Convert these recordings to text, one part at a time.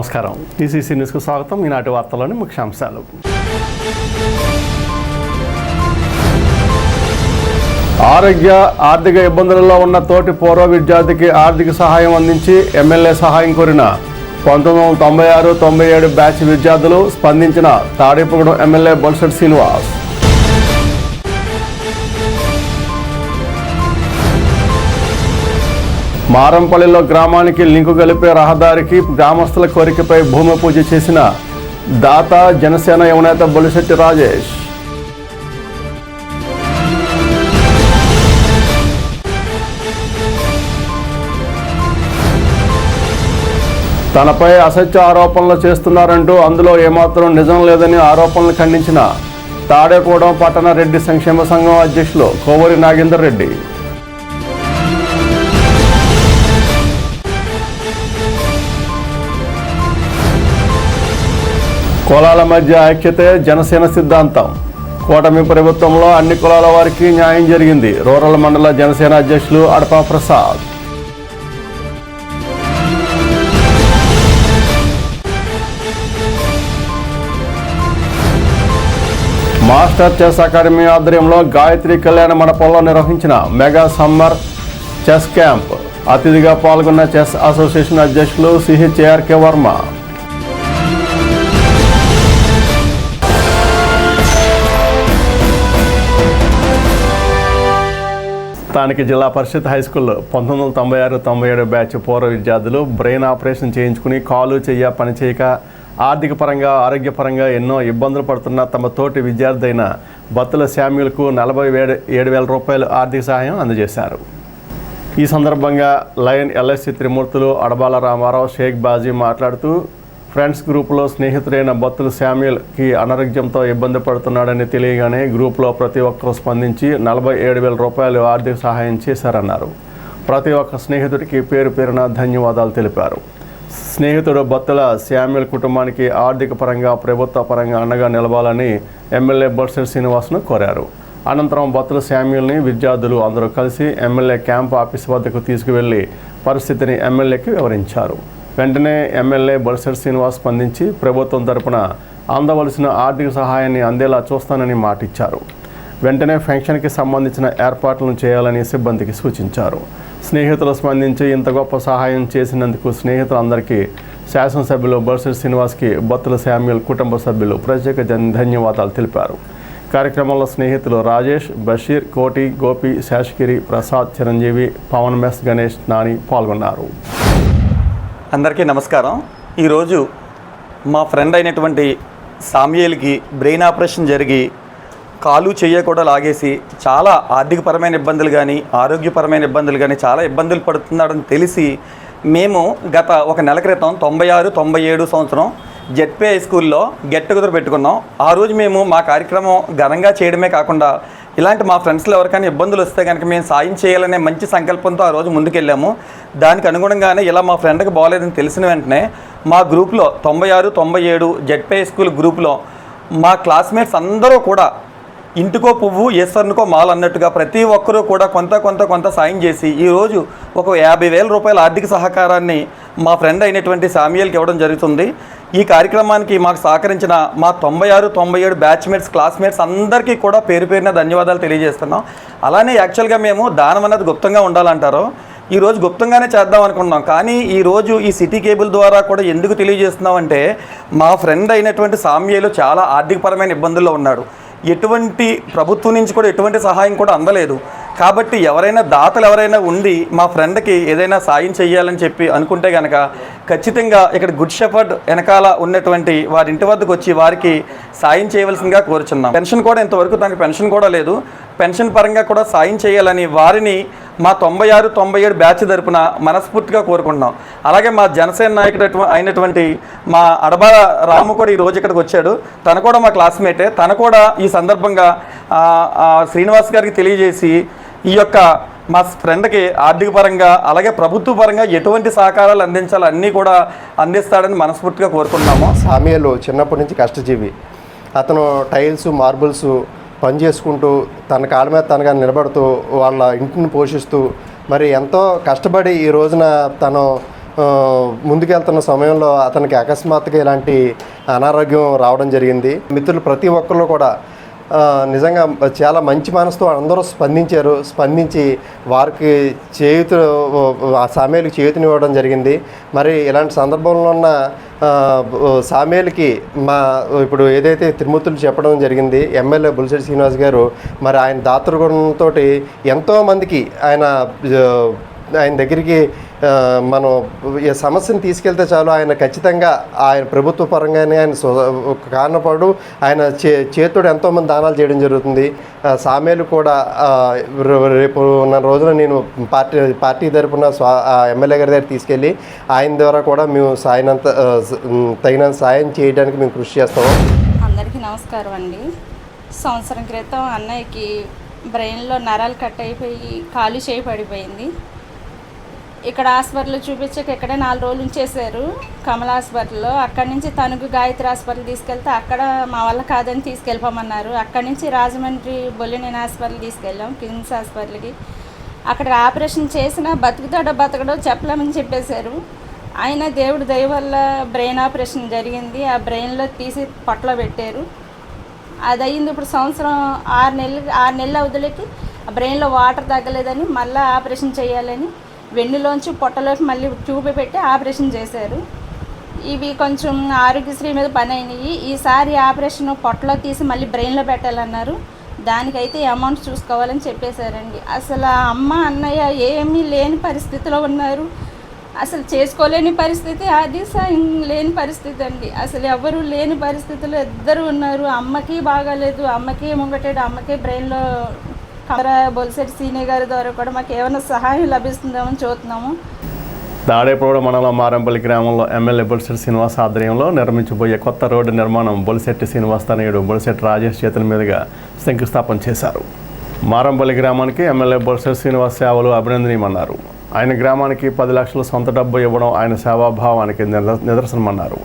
నమస్కారం. టీసీసీ న్యూస్కు స్వాగతం. ఈనాటి వార్తల్లోని ముఖ్యాంశాలు. ఆర్థిక ఇబ్బందులలో ఉన్న తోటి పూర్వ విద్యార్థికి ఆర్థిక సహాయం అందించి ఎమ్మెల్యే సహాయం కోరిన 1996-97 బ్యాచ్ విద్యార్థులు స్పందించిన తాడేపూగూడెం ఎమ్మెల్యే బొలిశెట్టి శ్రీనివాస్. మారంపల్లిలో గ్రామానికి లింకు కలిపే రహదారికి గ్రామస్తుల కోరికపై భూమి పూజ చేసిన దాత జనసేన యువనేత బొలిశెట్టి రాజేష్. తనపై అసత్య ఆరోపణలు చేస్తున్నారంటూ అందులో ఏమాత్రం నిజం లేదని ఆరోపణలు ఖండించిన తాడేపూగూడెం పట్టణ రెడ్డి సంక్షేమ సంఘం అధ్యక్షులు కోవూరి నాగేందర్ రెడ్డి. కులాల మధ్య ఐక్యతే జనసేన సిద్ధాంతం. కూటమి ప్రభుత్వంలో అన్ని కులాల వారికి న్యాయం జరిగింది. రూరల్ మండల జనసేన అధ్యక్షులు అడపా ప్రసాద్. మాస్టర్ చెస్ అకాడమీ ఆధ్వర్యంలో గాయత్రి కళ్యాణ మండపంలో నిర్వహించిన మెగా సమ్మర్ చెస్ క్యాంప్. అతిథిగా పాల్గొన్న చెస్ అసోసియేషన్ అధ్యక్షులు సిహెచ్ఏఆర్కే వర్మ. స్థానిక జిల్లా పరిషత్ హైస్కూల్లో 1996-97 బ్యాచ్ పూర్వ విద్యార్థులు బ్రెయిన్ ఆపరేషన్ చేయించుకుని కాలు చెయ్య పనిచేయక ఆర్థిక పరంగా ఆరోగ్యపరంగా ఎన్నో ఇబ్బందులు పడుతున్న తమ తోటి విద్యార్థి అయిన బత్తుల శామ్యూల్కు 47,000 రూపాయలు ఆర్థిక సహాయం అందజేశారు. ఈ సందర్భంగా లయన్ ఎల్ఐసి త్రిమూర్తులు అడబాల రామారావు షేక్ బాజీ మాట్లాడుతూ ఫ్రెండ్స్ గ్రూపులో స్నేహితుడైన బత్తుల శామ్యూల్కి అనారోగ్యంతో ఇబ్బంది పడుతున్నాడని తెలియగానే గ్రూప్లో ప్రతి ఒక్కరూ స్పందించి 47,000 రూపాయలు ఆర్థిక సహాయం చేశారన్నారు. ప్రతి ఒక్క స్నేహితుడికి పేరు పేరున ధన్యవాదాలు తెలిపారు. స్నేహితుడు బత్తుల శామ్యూల్ కుటుంబానికి ఆర్థిక పరంగా ప్రభుత్వ పరంగా అండగా నిలవాలని ఎమ్మెల్యే బొలిశెట్టి శ్రీనివాస్ను కోరారు. అనంతరం బత్తుల శామ్యూల్ని విద్యార్థులు అందరూ కలిసి ఎమ్మెల్యే క్యాంప్ ఆఫీస్ వద్దకు తీసుకువెళ్లి పరిస్థితిని ఎమ్మెల్యేకి వివరించారు. వెంటనే ఎమ్మెల్యే బొలిశెట్టి శ్రీనివాస్ స్పందించి ప్రభుత్వం తరపున అందవలసిన ఆర్థిక సహాయాన్ని అందేలా చూస్తానని మాటిచ్చారు. వెంటనే ఫంక్షన్కి సంబంధించిన ఏర్పాట్లను చేయాలని సిబ్బందికి సూచించారు. స్నేహితులు స్పందించి ఇంత గొప్ప సహాయం చేసినందుకు స్నేహితులందరికీ శాసనసభ్యులు బొలిశెట్టి శ్రీనివాస్కి బత్తుల శామ్యూల్ కుటుంబ సభ్యులు ప్రత్యేక ధన్యవాదాలు తెలిపారు. కార్యక్రమంలో స్నేహితులు రాజేష్, బషీర్, కోటి, గోపి, శేషగిరి, ప్రసాద్, చిరంజీవి, పవన్ మెస్, గణేష్, నాని పాల్గొన్నారు. అందరికీ నమస్కారం. ఈరోజు మా ఫ్రెండ్ అయినటువంటి సామ్యూల్కి బ్రెయిన్ ఆపరేషన్ జరిగి కాలు చెయ్య కూడా లాగేసి చాలా ఆర్థికపరమైన ఇబ్బందులు కానీ ఆరోగ్యపరమైన ఇబ్బందులు కానీ చాలా ఇబ్బందులు పడుతున్నాడని తెలిసి మేము గత ఒక నెల క్రితం 96-97 సంవత్సరం జెడ్పీ హై స్కూల్లో గెట్ టుగెదర్ పెట్టుకున్నాం. ఆ రోజు మేము మా కార్యక్రమం ఘనంగా చేయడమే కాకుండా ఇలాంటి మా ఫ్రెండ్స్లో ఎవరికైనా ఇబ్బందులు వస్తే కనుక మేము సాయం చేయాలనే మంచి సంకల్పంతో ఆ రోజు ముందుకెళ్ళాము. దానికి అనుగుణంగానే ఇలా మా ఫ్రెండ్కి బాగోలేదని తెలిసిన వెంటనే మా గ్రూప్లో 96-97 జెడ్పీ హై స్కూల్ గ్రూప్లో మా క్లాస్మేట్స్ అందరూ కూడా ఇంటికో పువ్వు ఈశ్వరునికో మాల అన్నట్టుగా ప్రతి ఒక్కరూ కూడా కొంత సాయం చేసి ఈరోజు ఒక 50,000 రూపాయల ఆర్థిక సహకారాన్ని మా ఫ్రెండ్ అయినటువంటి శామ్యూల్కి ఇవ్వడం జరుగుతుంది. ఈ కార్యక్రమానికి మాకు సహకరించిన మా 96-97 బ్యాచ్మేట్స్ క్లాస్మేట్స్ అందరికీ కూడా పేరు పేరున ధన్యవాదాలు తెలియజేస్తున్నాం. అలానే యాక్చువల్గా మేము దానం అన్నది గుప్తంగా ఉండాలంటారు. ఈరోజు గుప్తంగానే చేద్దాం అనుకున్నాం. కానీ ఈరోజు ఈ సిటీ కేబుల్ ద్వారా కూడా ఎందుకు తెలియజేస్తున్నామంటే మా ఫ్రెండ్ అయినటువంటి శామ్యూల్ చాలా ఆర్థికపరమైన ఇబ్బందుల్లో ఉన్నాడు. ఎటువంటి ప్రభుత్వం నుంచి కూడా ఎటువంటి సహాయం కూడా అందలేదు. కాబట్టి ఎవరైనా దాతలు ఎవరైనా ఉండి మా ఫ్రెండ్కి ఏదైనా సాయం చేయాలని చెప్పి అనుకుంటే కనుక ఖచ్చితంగా ఇక్కడ గుడ్ షెఫర్డ్ వెనకాల ఉన్నటువంటి వారి ఇంటి వద్దకు వచ్చి వారికి సాయం చేయవలసిందిగా కోరుచున్నాం. పెన్షన్ కూడా ఇంతవరకు తనకి పెన్షన్ కూడా లేదు. పెన్షన్ పరంగా కూడా సాయం చేయాలని వారిని మా 96-97 బ్యాచ్ తరపున మనస్ఫూర్తిగా కోరుకుంటున్నాం. అలాగే మా జనసేన నాయకుడు అయినటువంటి మా అడబాల రాము కూడా ఈరోజు ఇక్కడికి వచ్చాడు. తను కూడా మా క్లాస్మేటే. తను కూడా ఈ సందర్భంగా శ్రీనివాస్ గారికి తెలియజేసి ఈ యొక్క మా ఫ్రెండ్కి ఆర్థిక పరంగా అలాగే ప్రభుత్వ పరంగా ఎటువంటి సహకారాలు అందించాలో అన్నీ కూడా అందిస్తాడని మనస్ఫూర్తిగా కోరుకుంటున్నాము. శామ్యూల్ చిన్నప్పటి నుంచి కష్టజీవి. అతను టైల్స్, మార్బుల్స్ పని చేసుకుంటూ తన కాళ్ళ మీద తనగా నిలబడుతూ వాళ్ళ ఇంటిని పోషిస్తూ మరి ఎంతో కష్టపడి ఈ రోజున తను ముందుకెళ్తున్న సమయంలో అతనికి అకస్మాత్తుగా ఇలాంటి అనారోగ్యం రావడం జరిగింది. మిత్రులు ప్రతి ఒక్కళ్ళు కూడా నిజంగా చాలా మంచి మనసుతో అందరూ స్పందించి వారికి సామేలుకి చేయూతనివ్వడం జరిగింది. మరి ఇలాంటి సందర్భంలో ఉన్న సామేలుకి ఇప్పుడు ఏదైతే త్రిమూర్తులు చెప్పడం జరిగింది ఎమ్మెల్యే బొలిశెట్టి శ్రీనివాస్ గారు, మరి ఆయన దాతృగుణంతో ఎంతోమందికి ఆయన దగ్గరికి మనం ఈ సమస్యను తీసుకెళ్తే చాలు ఆయన ఖచ్చితంగా ఆయన ప్రభుత్వ పరంగానే ఆయన కారణపడు ఆయన చేతుడు ఎంతోమంది దానాలు చేయడం జరుగుతుంది. సామేలు కూడా రేపు ఉన్న రోజున నేను పార్టీ తరపున ఎమ్మెల్యే గారి దగ్గర తీసుకెళ్ళి ఆయన ద్వారా కూడా మేము తగినంత సాయం చేయడానికి మేము కృషి చేస్తాము. అందరికీ నమస్కారం అండి. సంవత్సరం క్రితం అన్నయ్యకి బ్రెయిన్లో నరాలు కట్ అయిపోయి కాలు చేయి పడిపోయింది. ఇక్కడ హాస్పిటల్లో చూపించాక ఇక్కడే 4 రోజులు ఉంచేశారు కమల హాస్పిటల్లో. అక్కడి నుంచి తణుకు గాయత్రి హాస్పిటల్ తీసుకెళ్తే అక్కడ మా వల్ల కాదని తీసుకెళ్ళిపోమన్నారు. అక్కడి నుంచి రాజమండ్రి బొల్లినేని హాస్పిటల్ తీసుకెళ్ళాం, కిమ్స్ హాస్పిటల్కి. అక్కడ ఆపరేషన్ చేసినా బతకడో చెప్పలేమని చెప్పేశారు. ఆయన దేవుడి దయ వల్ల బ్రెయిన్ ఆపరేషన్ జరిగింది. ఆ బ్రెయిన్లో తీసి పొట్టలో పెట్టారు. అది అయింది. ఇప్పుడు సంవత్సరం 6 నెలల అవధులకి బ్రెయిన్లో వాటర్ తగ్గలేదని మళ్ళీ ఆపరేషన్ చేయాలని వెన్నులోంచి పొట్టలోకి మళ్ళీ ట్యూబ్ పెట్టి ఆపరేషన్ చేశారు. ఇవి కొంచెం ఆరోగ్యశ్రీ మీద పని అయినాయి. ఈసారి ఆపరేషన్ పొట్టలో తీసి మళ్ళీ బ్రెయిన్లో పెట్టాలన్నారు. దానికైతే అమౌంట్ చూసుకోవాలని చెప్పేశారండి. అసలు అమ్మ అన్నయ్య ఏమీ లేని పరిస్థితిలో ఉన్నారు. అసలు చేసుకోలేని పరిస్థితి, అది లేని పరిస్థితి అండి. అసలు ఎవరు లేని పరిస్థితిలో ఇద్దరు ఉన్నారు. అమ్మకి బాగాలేదు, అమ్మకి ముంగటేడు, అమ్మకి బ్రెయిన్లో బొలిశెట్టి సీనియర్ గారి ద్వారా కూడా మాకు ఏమైనా సహాయం లభిస్తుందేమని చూస్తున్నాము. తాడేపూడ మండలం మారంపల్లి గ్రామంలో ఎమ్మెల్యే బొలిశెట్టి శ్రీనివాస్ ఆధ్వర్యంలో నిర్మించబోయే కొత్త రోడ్డు నిర్మాణం బొలిశెట్టి శ్రీనివాస్ తనయుడు బొలిశెట్టి రాజేష్ చేతుల మీదుగా శంకుస్థాపన చేశారు. మారంపల్లి గ్రామానికి ఎమ్మెల్యే బొలిశెట్టి శ్రీనివాస్ సేవలు అభినందనీయమన్నారు. ఆయన గ్రామానికి 10 లక్షల సొంత డబ్బు ఇవ్వడం ఆయన సేవాభావానికి నిదర్శనమన్నారు.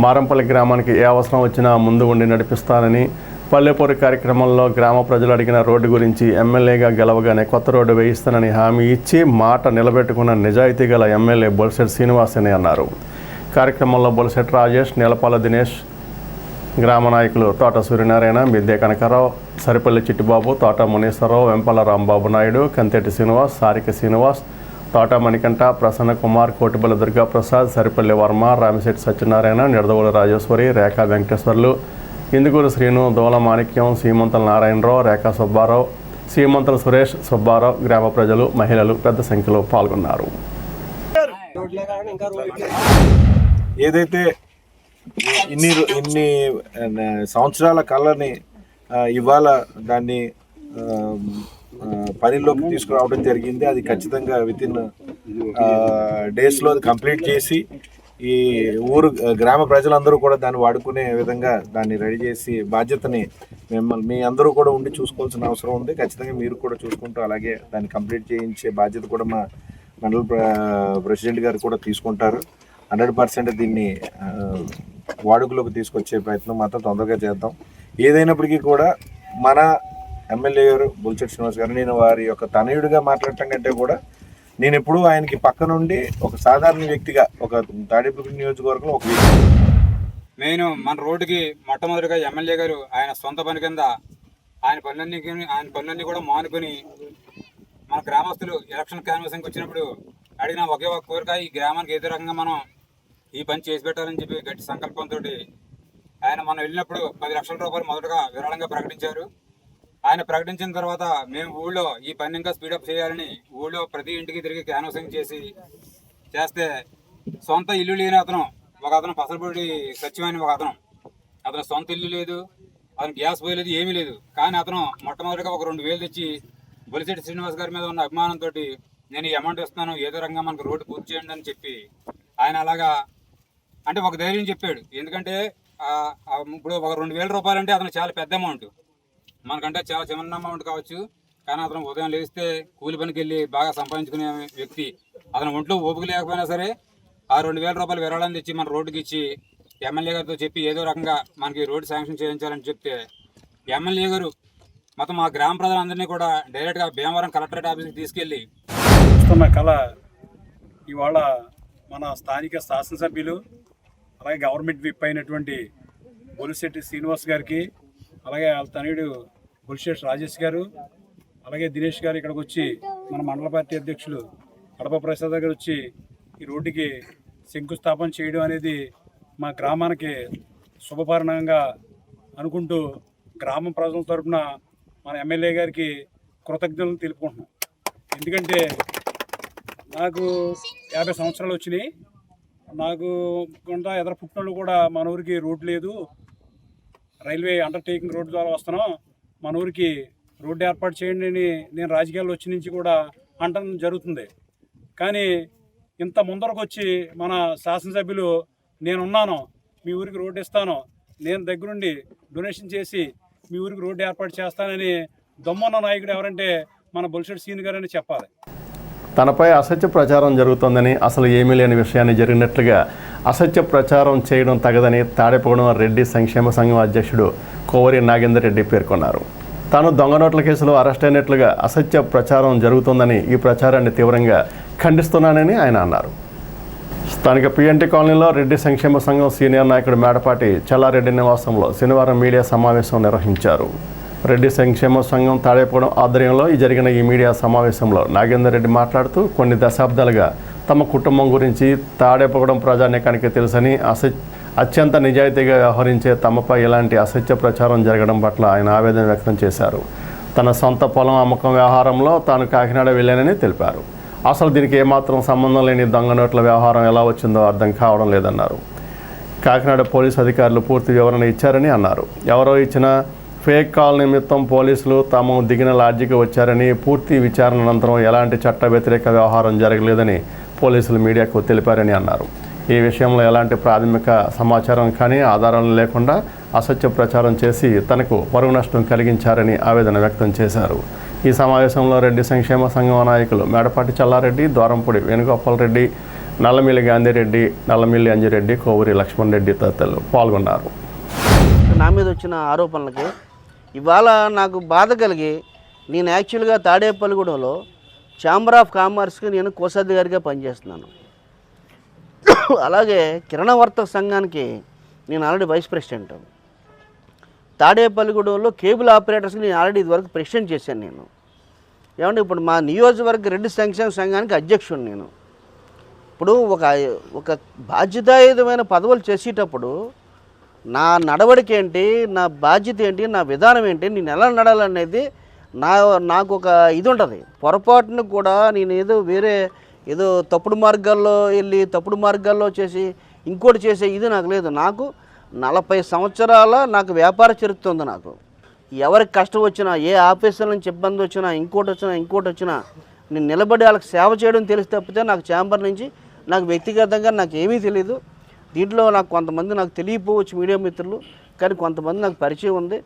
మారంపల్లి గ్రామానికి ఏ అవసరం వచ్చినా ముందు ఉండి నడిపిస్తానని, పల్లెపూరి కార్యక్రమంలో గ్రామ ప్రజలు అడిగిన రోడ్డు గురించి ఎమ్మెల్యేగా గెలవగానే కొత్త రోడ్డు వేయిస్తానని హామీ ఇచ్చి మాట నిలబెట్టుకున్న నిజాయితీ గల ఎమ్మెల్యే బొలిశెట్టి శ్రీనివాస్ అని అన్నారు. కార్యక్రమంలో బొలిశెట్టి రాజేష్, నీలపాల దినేష్, గ్రామ నాయకులు తోట సూర్యనారాయణ, మిద్దె కనకారావు, సరిపల్లి చిట్టిబాబు, తోట మునీశ్వరరావు, వెంపల రాంబాబు నాయుడు, కంతెట్టి శ్రీనివాస్, సారిక శ్రీనివాస్, తోట మణికంఠ, ప్రసన్న కుమార్, కోటిపల్లి దుర్గాప్రసాద్, సరిపల్లి వర్మ, రామిశెట్టి సత్యనారాయణ, నిడదవోలు రాజేశ్వరి, రేఖా వెంకటేశ్వర్లు, ఇందుకూరు శ్రీను, దోల మాణిక్యం, సీమంతల నారాయణరావు, రేఖా సుబ్బారావు, సీమంతల సురేష్, సుబ్బారావు, గ్రామ ప్రజలు, మహిళలు పెద్ద సంఖ్యలో పాల్గొన్నారు. ఏదైతే ఇన్ని సంవత్సరాల కళని ఇవాళ దాన్ని పనిలోకి తీసుకురావడం జరిగింది. అది ఖచ్చితంగా వితిన్ డేస్లో అది కంప్లీట్ చేసి ఈ గ్రామ ప్రజలందరూ కూడా దాన్ని వాడుకునే విధంగా దాన్ని రెడీ చేసి బాధ్యతని మీ అందరూ కూడా ఉండి చూసుకోవాల్సిన అవసరం ఉంది. ఖచ్చితంగా మీరు కూడా చూసుకుంటూ అలాగే దాన్ని కంప్లీట్ చేయించే బాధ్యత కూడా మా మండల ప్రెసిడెంట్ గారు కూడా తీసుకుంటారు. 100% దీన్ని వాడుకలోకి తీసుకొచ్చే ప్రయత్నం మాత్రం తొందరగా చేద్దాం. ఏదైనప్పటికీ కూడా మన ఎమ్మెల్యే గారు బొలిశెట్టి శ్రీనివాస్ గారు, నేను వారి యొక్క తనయుడిగా మాట్లాడటం కంటే కూడా నేను ఎప్పుడూ ఆయనకి పక్క నుండి ఒక సాధారణ వ్యక్తిగా, ఒక తాడేపల్లి నియోజకవర్గంలో ఒక వ్యక్తి. నేను మన రోడ్డుకి మొట్టమొదటిగా ఎమ్మెల్యే గారు ఆయన సొంత పని కింద ఆయన పనులన్నీ కూడా మానుకొని మన గ్రామస్తులు ఎలక్షన్ క్యాన్వాసింగ్కి వచ్చినప్పుడు అడిగిన ఒకే ఒక కోరిక, ఈ గ్రామానికి ఏదో రకంగా మనం ఈ పని చేసి పెట్టాలని చెప్పి గట్టి సంకల్పంతో ఆయన మనం వెళ్ళినప్పుడు 10 లక్షల రూపాయలు మొదటగా విరాళంగా ప్రకటించారు. ఆయన ప్రకటించిన తర్వాత మేము ఊళ్ళో ఈ పని ఇంకా స్పీడప్ చేయాలని ఊళ్ళో ప్రతి ఇంటికి తిరిగి క్యాన్వాసింగ్ చేస్తే సొంత ఇల్లు లేని ఒక అతను పసలపూడి సత్యమైన ఒక అతను సొంత ఇల్లు లేదు, అతను గ్యాస్ పోయలేదు, ఏమీ లేదు. కానీ అతను మొట్టమొదటిగా ఒక 2,000 తెచ్చి బొలిశెట్టి శ్రీనివాస్ గారి మీద ఉన్న అభిమానంతో నేను ఈ అమౌంట్ ఇస్తున్నాను, ఏదో రకంగా మనకు రోడ్డు పూర్తి చేయండి అని చెప్పి ఆయన అలాగా అంటే ఒక ధైర్యం చెప్పాడు. ఎందుకంటే ఇప్పుడు ఒక 2,000 రూపాయలు అంటే అతను చాలా పెద్ద అమౌంట్, మనకంటే చాలా చిన్న అమౌంట్ కావచ్చు. కానీ అతను ఉదయం లేస్తే కూలి పనికి వెళ్ళి బాగా సంపాదించుకునే వ్యక్తి. అతను ఒంట్లో ఓపిక లేకపోయినా సరే ఆ 2,000 రూపాయలు విరాళం తెచ్చి మన రోడ్డుకి ఇచ్చి ఎమ్మెల్యే గారితో చెప్పి ఏదో రకంగా మనకి రోడ్డు శాంక్షన్ చేయించాలని చెప్తే ఎమ్మెల్యే గారు మొత్తం మా గ్రామ ప్రజలందరినీ కూడా డైరెక్ట్గా భీమవరం కలెక్టరేట్ ఆఫీస్కి తీసుకెళ్ళి వస్తున్న కళ ఇవాళ మన స్థానిక శాసనసభ్యులు అలాగే గవర్నమెంట్ విప్ అయినటువంటి బొలిశెట్టి శ్రీనివాస్ గారికి, అలాగే వాళ్ళ తనయుడు బొలిశెట్టి రాజేష్ గారు, అలాగే దినేష్ గారు ఇక్కడికి వచ్చి మన మండల పార్టీ అధ్యక్షులు కడప ప్రసాద్ గారు వచ్చి ఈ రోడ్డుకి శంకుస్థాపన చేయడం అనేది మా గ్రామానికి శుభపరిణామంగా అనుకుంటూ గ్రామ ప్రజల తరఫున మన ఎమ్మెల్యే గారికి కృతజ్ఞతలు తెలుపుకుంటున్నాం. ఎందుకంటే నాకు 50 సంవత్సరాలు వచ్చినాయి. నాకు కొంత ఎదురు పుట్టినోళ్ళు కూడా మన ఊరికి రోడ్డు లేదు, రైల్వే అండర్టేకింగ్ రోడ్డు ద్వారా వస్తున్నాం, మన ఊరికి రోడ్డు ఏర్పాటు చేయండి అని నేను రాజకీయాల్లో వచ్చి నుంచి కూడా అంటం జరుగుతుంది. కానీ ఇంత ముందరకు వచ్చి మన శాసనసభ్యులు నేనున్నాను, మీ ఊరికి రోడ్డు ఇస్తాను, నేను దగ్గరుండి డొనేషన్ చేసి మీ ఊరికి రోడ్డు ఏర్పాటు చేస్తానని దమ్మున్న నాయకుడు ఎవరంటే మన బొలిశెట్టి శ్రీను గారని చెప్పాలి. తనపై అసత్య ప్రచారం జరుగుతోందని, అసలు ఏమీ లేని విషయాన్ని జరిగినట్లుగా అసత్య ప్రచారం చేయడం తగదని తాడేపగూడెం రెడ్డి సంక్షేమ సంఘం అధ్యక్షుడు కోవరి నాగేందర్ రెడ్డి పేర్కొన్నారు. తాను దొంగ నోట్ల కేసులో అరెస్ట్ అయినట్లుగా అసత్య ప్రచారం జరుగుతోందని, ఈ ప్రచారాన్ని తీవ్రంగా ఖండిస్తున్నానని ఆయన అన్నారు. స్థానిక పిఎన్టీ కాలనీలో రెడ్డి సంక్షేమ సంఘం సీనియర్ నాయకుడు మేడపాటి చల్లారెడ్డి నివాసంలో శనివారం మీడియా సమావేశం నిర్వహించారు. రెడ్డి సంక్షేమ సంఘం తాడేపగూడెం ఆధ్వర్యంలో జరిగిన ఈ మీడియా సమావేశంలో నాగేందర్ రెడ్డి మాట్లాడుతూ కొన్ని దశాబ్దాలుగా తమ కుటుంబం గురించి తాడేపగూడెం ప్రజానీకానికి తెలుసని, అత్యంత నిజాయితీగా వ్యవహరించే తమపై ఇలాంటి అసత్య ప్రచారం జరగడం పట్ల ఆయన ఆవేదన వ్యక్తం చేశారు. తన సొంత పొలం అమ్మకం వ్యవహారంలో తాను కాకినాడ వెళ్ళానని తెలిపారు. అసలు దీనికి ఏమాత్రం సంబంధం లేని దొంగ నోట్ల వ్యవహారం ఎలా వచ్చిందో అర్థం కావడం లేదన్నారు. కాకినాడ పోలీసు అధికారులు పూర్తి వివరణ ఇచ్చారని అన్నారు. ఎవరో ఇచ్చిన ఫేక్ కాల్ నిమిత్తం పోలీసులు తాము దిగిన లాడ్జికి వచ్చారని, పూర్తి విచారణ అనంతరం ఎలాంటి చట్ట వ్యతిరేక వ్యవహారం జరగలేదని పోలీసులు మీడియాకు తెలిపారని అన్నారు. ఈ విషయంలో ఎలాంటి ప్రాథమిక సమాచారం కానీ ఆధారాలు లేకుండా అసత్య ప్రచారం చేసి తనకు పరువు నష్టం కలిగించారని ఆవేదన వ్యక్తం చేశారు. ఈ సమావేశంలో రెడ్డి సంక్షేమ సంఘం నాయకులు మేడపాటి చల్లారెడ్డి, ద్వారంపూడి వేణుగోపాల్ రెడ్డి, నల్లమిల్లి గాంధీరెడ్డి, నల్లమిల్లి అంజిరెడ్డి, కోవూరి లక్ష్మణ్ రెడ్డి తదితరులు పాల్గొన్నారు. నా మీద వచ్చిన ఆరోపణలకి ఇవాళ నాకు బాధ కలిగి నేను యాక్చువల్గా తాడేపల్లిగూడెంలో ఛాంబర్ ఆఫ్ కామర్స్కి నేను కోశాధికారిగా పనిచేస్తున్నాను. అలాగే కిరణ వర్తక సంఘానికి నేను ఆల్రెడీ వైస్ ప్రెసిడెంట్. తాడేపల్లిగూడెంలో కేబుల్ ఆపరేటర్స్కి నేను ఆల్రెడీ ఇదివరకు ప్రెసిడెంట్ చేశాను నేను. ఏమంటే ఇప్పుడు మా నియోజకవర్గ రెడ్డి సంక్షేమ సంఘానికి అధ్యక్షుడు నేను. ఇప్పుడు ఒక బాధ్యతాయుతమైన పదవులు చేసేటప్పుడు నా నడవడిక ఏంటి, నా బాధ్యత ఏంటి, నా విధానం ఏంటి, నేను ఎలా నడాలనేది నాకు ఒక ఇది ఉంటుంది. పొరపాటును కూడా నేను ఏదో తప్పుడు మార్గాల్లో వెళ్ళి తప్పుడు మార్గాల్లో చేసి ఇంకోటి చేసే ఇది నాకు లేదు. నాకు 40 సంవత్సరాల నాకు వ్యాపార చరిత్ర ఉంది. నాకు ఎవరికి కష్టం వచ్చినా, ఏ ఆఫీసుల నుంచి ఇబ్బంది వచ్చినా, ఇంకోటి వచ్చినా నేను నిలబడి వాళ్ళకి సేవ చేయడం తెలిసి తప్పితే నాకు ఛాంబర్ నుంచి నాకు వ్యక్తిగతంగా నాకు ఏమీ తెలియదు. దీంట్లో నాకు కొంతమంది నాకు తెలియపోవచ్చు మీడియా మిత్రులు, కానీ కొంతమంది నాకు పరిచయం ఉంది.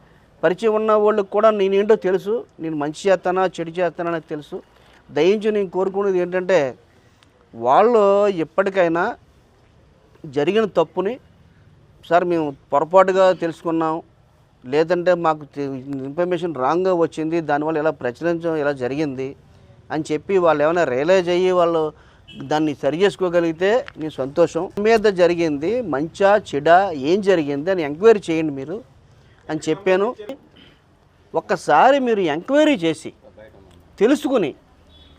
పరిచయం ఉన్న వాళ్ళకి కూడా నేనేంటో తెలుసు, నేను మంచి చేస్తానా చెడు చేస్తానా నాకు తెలుసు. దయించి నేను కోరుకునేది ఏంటంటే వాళ్ళు ఎప్పటికైనా జరిగిన తప్పుని, సార్ మేము పొరపాటుగా తెలుసుకున్నాం, లేదంటే మాకు ఇన్ఫర్మేషన్ రాంగ్గా వచ్చింది, దానివల్ల ఇలా ప్రచురించడం ఇలా జరిగింది అని చెప్పి వాళ్ళు ఏమైనా రియలైజ్ అయ్యి వాళ్ళు దాన్ని సరి చేసుకోగలిగితే నీ సంతోషం. మీద జరిగింది మంచా చెడా ఏం జరిగింది అని ఎంక్వైరీ చేయండి మీరు అని చెప్పాను. ఒక్కసారి మీరు ఎంక్వైరీ చేసి తెలుసుకుని,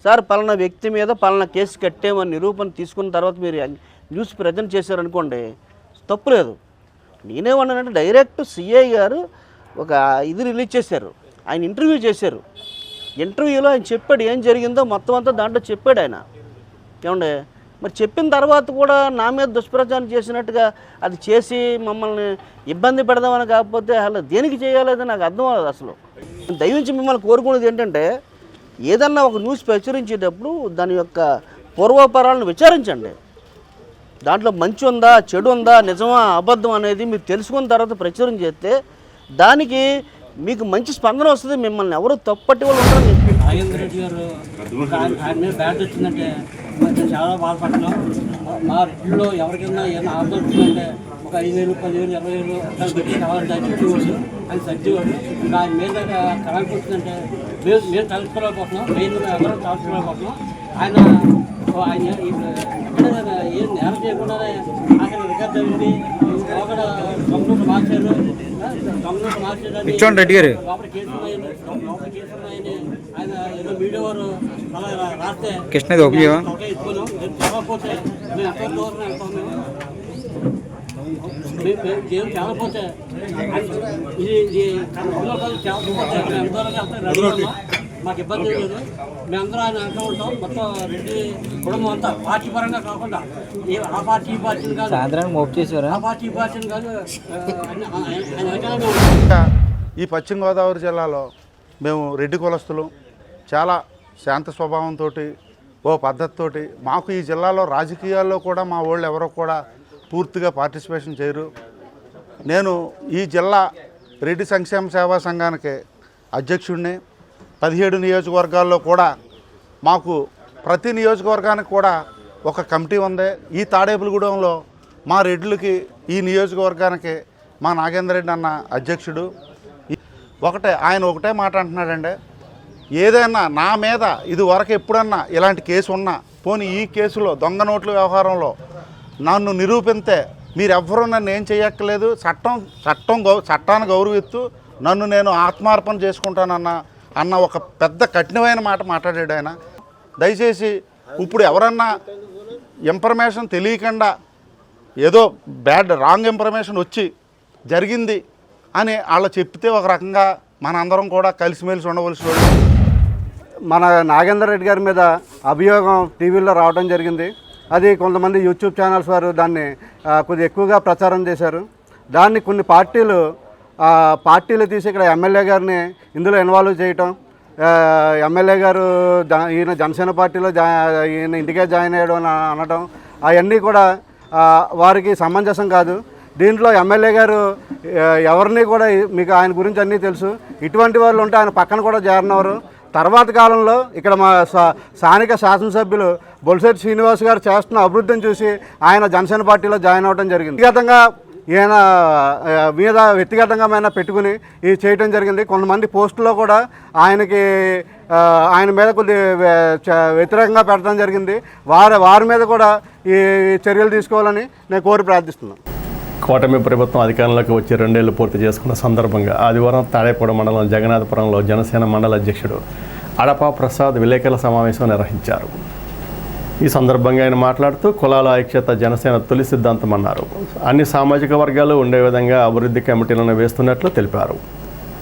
సార్ పలానా వ్యక్తి మీద పలానా కేసు కట్టామని నిరూపణ తీసుకున్న తర్వాత మీరు న్యూస్ ప్రజెంట్ చేశారనుకోండి, తప్పులేదు. నేనేమన్నానంటే డైరెక్ట్ సిఐ గారు ఒక ఇది రిలీజ్ చేశారు, ఆయన ఇంటర్వ్యూ చేశారు. ఇంటర్వ్యూలో ఆయన చెప్పాడు ఏం జరిగిందో మొత్తం అంతా దాంట్లో చెప్పాడు ఆయన. ఏమండే మరి చెప్పిన తర్వాత కూడా నా మీద దుష్ప్రచారం చేసినట్టుగా అది చేసి మమ్మల్ని ఇబ్బంది పెడదామని, కాకపోతే అసలు దేనికి చేయాలేదో నాకు అర్థం అవ్వదు. అసలు దయవించి మిమ్మల్ని కోరుకునేది ఏంటంటే ఏదన్నా ఒక న్యూస్ ప్రచురించేటప్పుడు దాని యొక్క పూర్వపరాలను విచారించండి. దాంట్లో మంచి ఉందా చెడు ఉందా నిజమా అబద్ధం అనేది మీరు తెలుసుకున్న తర్వాత ప్రచురం చేస్తే దానికి మీకు మంచి స్పందన వస్తుంది. మిమ్మల్ని ఎవరు తప్పట్టి వాళ్ళు ఉంటారని చెప్పి నాగేంద్ర రెడ్డి గారు ఆయన మీద బ్యాట్ వచ్చిందంటే చాలా బాధపడతాం. మా రెడ్డిలో ఎవరికైనా ఏదైనా ఆపద వచ్చిందంటే ఒక 5,000, 10,000, 20,000 అట్లా పెట్టి కావాలంటే ఆయన చెప్పేవాడు, ఆయన సర్దేవాడు. ఇంకా ఆయన మీద కళానికి వచ్చిందంటే మేము తలుచుకోలేకపోతున్నాం, మెయిన్ ఎవరో తలుచుకోలేకపోతున్నాం. ఆయన ఎక్కడ ఏం నేరం చేయకుండానే అక్కడ రికార్డ్ జరిగింది. లోపల కంప్యూటర్ మార్చారు, కంప్యూటర్ మార్చారు రెడ్డి గారు లోపల కేసులు ఉన్నాయని ఆయన ఏదో మీడియా వారు అలా రాస్తే కృష్ణ ఎత్తుకున్నాం. చదవకపోతే మేము ఎక్కడ దూరం వెళ్తాం. మేము చాలా పోతే ఇది మాకు ఇబ్బంది లేదు. మేమందరూ ఆయన అంటూ ఉంటాం. మొత్తం రెడ్డి కుటుంబం అంతా పార్టీ పరంగా కాకుండా ఆ పార్టీ ఈ పార్టీని కాదు, ఆ పార్టీ ఈ పార్టీని కాదు, ఈ పశ్చిమ గోదావరి జిల్లాలో మేము రెడ్డి కులస్తులు చాలా శాంత స్వభావంతో ఓ పద్ధతితోటి మాకు ఈ జిల్లాలో రాజకీయాల్లో కూడా మా వాళ్ళు ఎవరో కూడా పూర్తిగా పార్టిసిపేషన్ చేయరు. నేను ఈ జిల్లా రెడ్డి సంక్షేమ సేవా సంఘానికి అధ్యక్షుడిని. 17 నియోజకవర్గాల్లో కూడా మాకు ప్రతి నియోజకవర్గానికి కూడా ఒక కమిటీ ఉంది. ఈ తాడేపులగూడెంలో మా రెడ్లకి ఈ నియోజకవర్గానికి మా నాగేంద్ర రెడ్డి అన్న అధ్యక్షుడు. ఆయన ఒకటే మాట అంటున్నాడండి, ఏదైనా నా మీద ఇది వరకు ఎప్పుడన్నా ఇలాంటి కేసు ఉన్నా, పోనీ ఈ కేసులో దొంగ నోట్ల వ్యవహారంలో నన్ను నిరూపిస్తే మీరెవ్వరూ నన్ను ఏం చేయక్కర్లేదు, చట్టాన్ని గౌరవిస్తూ నన్ను నేను ఆత్మార్పణ చేసుకుంటానన్న ఒక పెద్ద కఠినమైన మాట మాట్లాడాడు ఆయన. దయచేసి ఇప్పుడు ఎవరన్నా ఇన్ఫర్మేషన్ తెలియకుండా ఏదో రాంగ్ ఇన్ఫర్మేషన్ వచ్చి జరిగింది అని వాళ్ళు చెప్తే ఒక రకంగా మనందరం కూడా కలిసిమెలిసి ఉండవలసి వాళ్ళు. మన నాగేందర్ రెడ్డి గారి మీద అభియోగం టీవీలో రావడం జరిగింది. అది కొంతమంది యూట్యూబ్ ఛానల్స్ వారు దాన్ని కొద్దిగా ఎక్కువగా ప్రచారం చేశారు. దాన్ని కొన్ని పార్టీలు తీసి ఇక్కడ ఎమ్మెల్యే గారిని ఇందులో ఇన్వాల్వ్ చేయటం, ఎమ్మెల్యే గారు ఈయన జనసేన పార్టీలో ఈయన ఇంటికే జాయిన్ అయ్యాడు అని అనడం, అవన్నీ కూడా వారికి సమంజసం కాదు. దీంట్లో ఎమ్మెల్యే గారు ఎవరిని కూడా మీకు ఆయన గురించి అన్నీ తెలుసు. ఇటువంటి వాళ్ళు ఉంటే ఆయన పక్కన కూడా చేరనవరు. తర్వాత కాలంలో ఇక్కడ మా స్థానిక శాసనసభ్యులు బొలిశెట్టి శ్రీనివాస్ గారు చేస్తున్న అభివృద్ధిని చూసి ఆయన జనసేన పార్టీలో జాయిన్ అవ్వడం జరిగింది. వ్యక్తిగతంగా ఈయన మీద వ్యక్తిగతంగా పెట్టుకుని ఇది చేయడం జరిగింది. కొంతమంది పోస్టుల్లో కూడా ఆయన మీద కొద్ది వ్యతిరేకంగా పెట్టడం జరిగింది. వారి మీద కూడా ఈ చర్యలు తీసుకోవాలని నేను కోరి ప్రార్థిస్తున్నాను. కూటమి ప్రభుత్వం అధికారంలోకి వచ్చి 2 ఏళ్లు పూర్తి చేసుకున్న సందర్భంగా ఆదివారం తాడేపూడ మండలం జగన్నాథపురంలో జనసేన మండల అధ్యక్షుడు అడపా ప్రసాద్ విలేకరుల సమావేశం నిర్వహించారు. ఈ సందర్భంగా ఆయన మాట్లాడుతూ కులాల ఐక్యత జనసేన తొలి సిద్ధాంతం అన్నారు. అన్ని సామాజిక వర్గాలు ఉండే విధంగా అభివృద్ధి కమిటీలను వేస్తున్నట్లు తెలిపారు.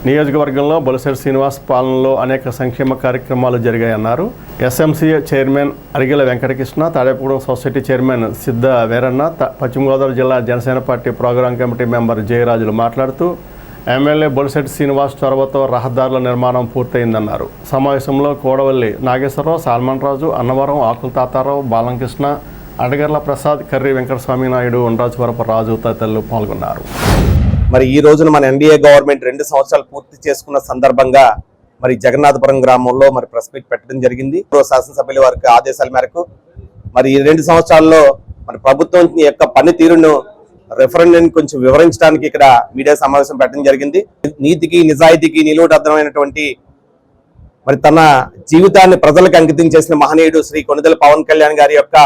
నియోజకవర్గంలో బొలిశెట్టి శ్రీనివాస్ పాలనలో అనేక సంక్షేమ కార్యక్రమాలు జరిగాయన్నారు. SMC chairman Arigela Venkatakrishna, Tadepudem society chairman Siddha Veeranna, పశ్చిమ గోదావరి జిల్లా Janasena party program committee member జయరాజులు మాట్లాడుతూ ఎమ్మెల్యే బొలిశెట్టి శ్రీనివాస్ చొరవతో రహదారుల నిర్మాణం పూర్తయిందన్నారు. సమావేశంలో కోడవల్లి నాగేశ్వరరావు, సాల్మన్ రాజు, అన్నవరం, ఆకుల తాతారావు, బాలంకృష్ణ, అడగర్ల ప్రసాద్, కర్రీ వెంకటస్వామి నాయుడు, ఉండరాజవరపు రాజు తదితరులు పాల్గొన్నారు. మరి ఈ రోజున మన ఎన్డీఏ గవర్నమెంట్ 2 సంవత్సరాలు పూర్తి చేసుకున్న సందర్భంగా మరి జగన్నాథపురం గ్రామంలో మరి ప్రెస్ మీట్ పెట్టడం జరిగింది. శాసనసభ్యుల వారికి ఆదేశాల మేరకు మరి ఈ 2 సంవత్సరాల్లో మరి ప్రభుత్వం యొక్క పనితీరును రెఫరెండం కొంచెం వివరించడానికి ఇక్కడ మీడియా సమావేశం పెట్టడం జరిగింది. నీతికి నిజాయితీకి నిలువుటద్దమైనటువంటి మరి తన జీవితాన్ని ప్రజలకు అంకితం చేసిన మహనీయుడు శ్రీ కొణిదెల పవన్ కళ్యాణ్ గారి యొక్క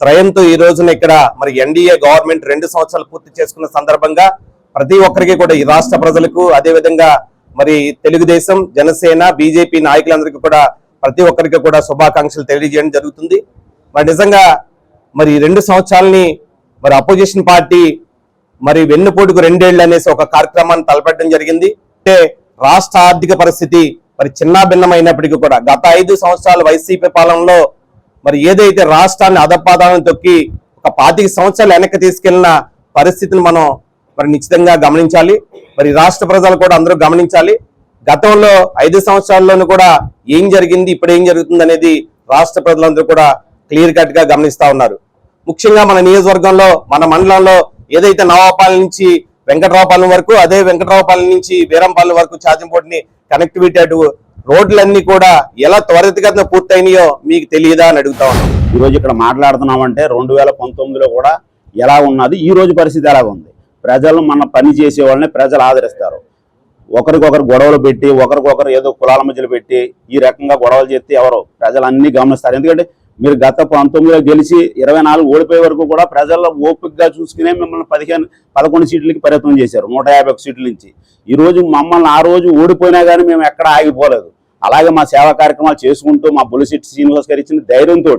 త్రయంతో ఈ రోజున ఇక్కడ మరి ఎన్డీఏ గవర్నమెంట్ 2 సంవత్సరాలు పూర్తి చేసుకున్న సందర్భంగా ప్రతి ఒక్కరికి కూడా ఈ రాష్ట్ర ప్రజలకు, అదేవిధంగా మరి తెలుగుదేశం, జనసేన, బీజేపీ నాయకులందరికీ కూడా ప్రతి ఒక్కరికి కూడా శుభాకాంక్షలు తెలియజేయడం జరుగుతుంది. మరి నిజంగా మరి 2 సంవత్సరాలని మరి అపోజిషన్ పార్టీ మరి వెన్నుపోటుకు 2 ఏళ్ళు అనేసి ఒక కార్యక్రమాన్ని తలపెట్టడం జరిగింది. అంటే రాష్ట్ర ఆర్థిక పరిస్థితి మరి చిన్నాభిన్నమైనప్పటికీ కూడా గత 5 సంవత్సరాల వైసీపీ పాలనలో మరి ఏదైతే రాష్ట్రాన్ని అధపాదాలను తొక్కి ఒక 25 సంవత్సరాలు వెనక్కి తీసుకెళ్లిన పరిస్థితిని మనం మరి నిశ్చితంగా గమనించాలి. మరి రాష్ట్ర ప్రజలు కూడా అందరూ గమనించాలి. గతంలో 5 సంవత్సరాల్లోనూ కూడా ఏం జరిగింది, ఇప్పుడు ఏం జరుగుతుంది అనేది రాష్ట్ర ప్రజలందరూ కూడా క్లియర్ కట్ గా గమనిస్తా ఉన్నారు. ముఖ్యంగా మన నియోజకవర్గంలో, మన మండలంలో ఏదైతే నవాపాలెం నుంచి వెంకటరావుపాలెం వరకు, అదే వెంకటరావుపాలెం నుంచి వీరంపాలెం వరకు చార్జింగ్ కనెక్టివిటీ అటు రోడ్లన్నీ కూడా ఎలా త్వరితగతిన పూర్తయినాయో మీకు తెలియదా అని అడుగుతా ఉన్నాం. ఈ రోజు ఇక్కడ మాట్లాడుతున్నామంటే 2019లో కూడా ఎలా ఉన్నది, ఈ రోజు పరిస్థితి ఎలా ఉంది. ప్రజలు మన పని చేసే వాళ్ళని ప్రజలు ఆదరిస్తారు. ఒకరికొకరు గొడవలు పెట్టి, ఒకరికొకరు ఏదో కులాల మధ్యలో పెట్టి ఈ రకంగా గొడవలు చేస్తే ఎవరు ప్రజలు అన్ని గమనిస్తారు. ఎందుకంటే మీరు గత 19లో గెలిచి 24 ఓడిపోయే వరకు కూడా ప్రజల్లో ఓపికగా చూసుకునే మిమ్మల్ని 11 సీట్లకి పరిమితం చేశారు 151 సీట్ల నుంచి. ఈ రోజు మమ్మల్ని ఆ రోజు ఓడిపోయినా కానీ మేము ఎక్కడ ఆగిపోలేదు. అలాగే మా సేవా కార్యక్రమాలు చేసుకుంటూ మా బొలిశెట్టి శ్రీనివాస్ గారు ఇచ్చిన ధైర్యంతో,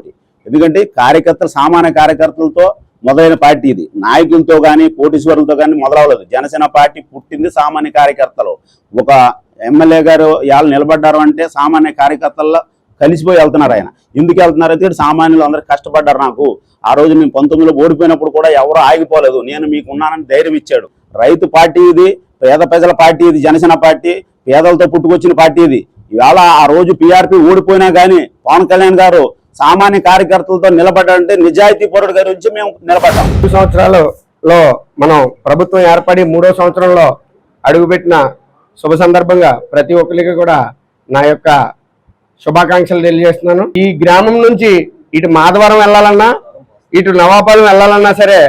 ఎందుకంటే కార్యకర్తలు సామాన్య కార్యకర్తలతో మొదలైన పార్టీ ఇది, నాయకులతో కానీ కోటీశ్వరులతో కానీ మొదలవలేదు. జనసేన పార్టీ పుట్టింది సామాన్య కార్యకర్తలు. ఒక ఎమ్మెల్యే గారు ఇవాళ నిలబడ్డారు అంటే సామాన్య కార్యకర్తల్లో కలిసిపోయి వెళ్తున్నారు. ఆయన ఎందుకు వెళ్తున్నారు అంటే సామాన్యులు అందరూ కష్టపడ్డారు. నాకు ఆ రోజు మేము 19లో ఓడిపోయినప్పుడు కూడా ఎవరూ ఆగిపోలేదు, నేను మీకు ఉన్నానని ధైర్యం ఇచ్చాడు. రైతు పార్టీ ఇది, పేద ప్రజల పార్టీ ఇది, జనసేన పార్టీ పేదలతో పుట్టుకొచ్చిన పార్టీ ఇది. ఇవాళ ఆ రోజు పీఆర్పీ ఓడిపోయినా కానీ పవన్ కళ్యాణ్ గారు సామాన్య కార్యకర్తలతో నిలబడ్డారంటే నిజాయితీ పరుడు గారి నుంచి మేము నిలబడ్డాం. 2 సంవత్సరాలలో మనం ప్రభుత్వం ఏర్పడి 3వ సంవత్సరంలో అడుగుపెట్టిన శుభ సందర్భంగా ప్రతి ఒక్కరికి కూడా నా యొక్క శుభాకాంక్షలు తెలియజేస్తున్నాను. ఈ గ్రామం నుంచి ఇటు మాధవరం వెళ్ళాలన్నా ఇటు నవాపాలెం వెళ్ళాలన్నా సరే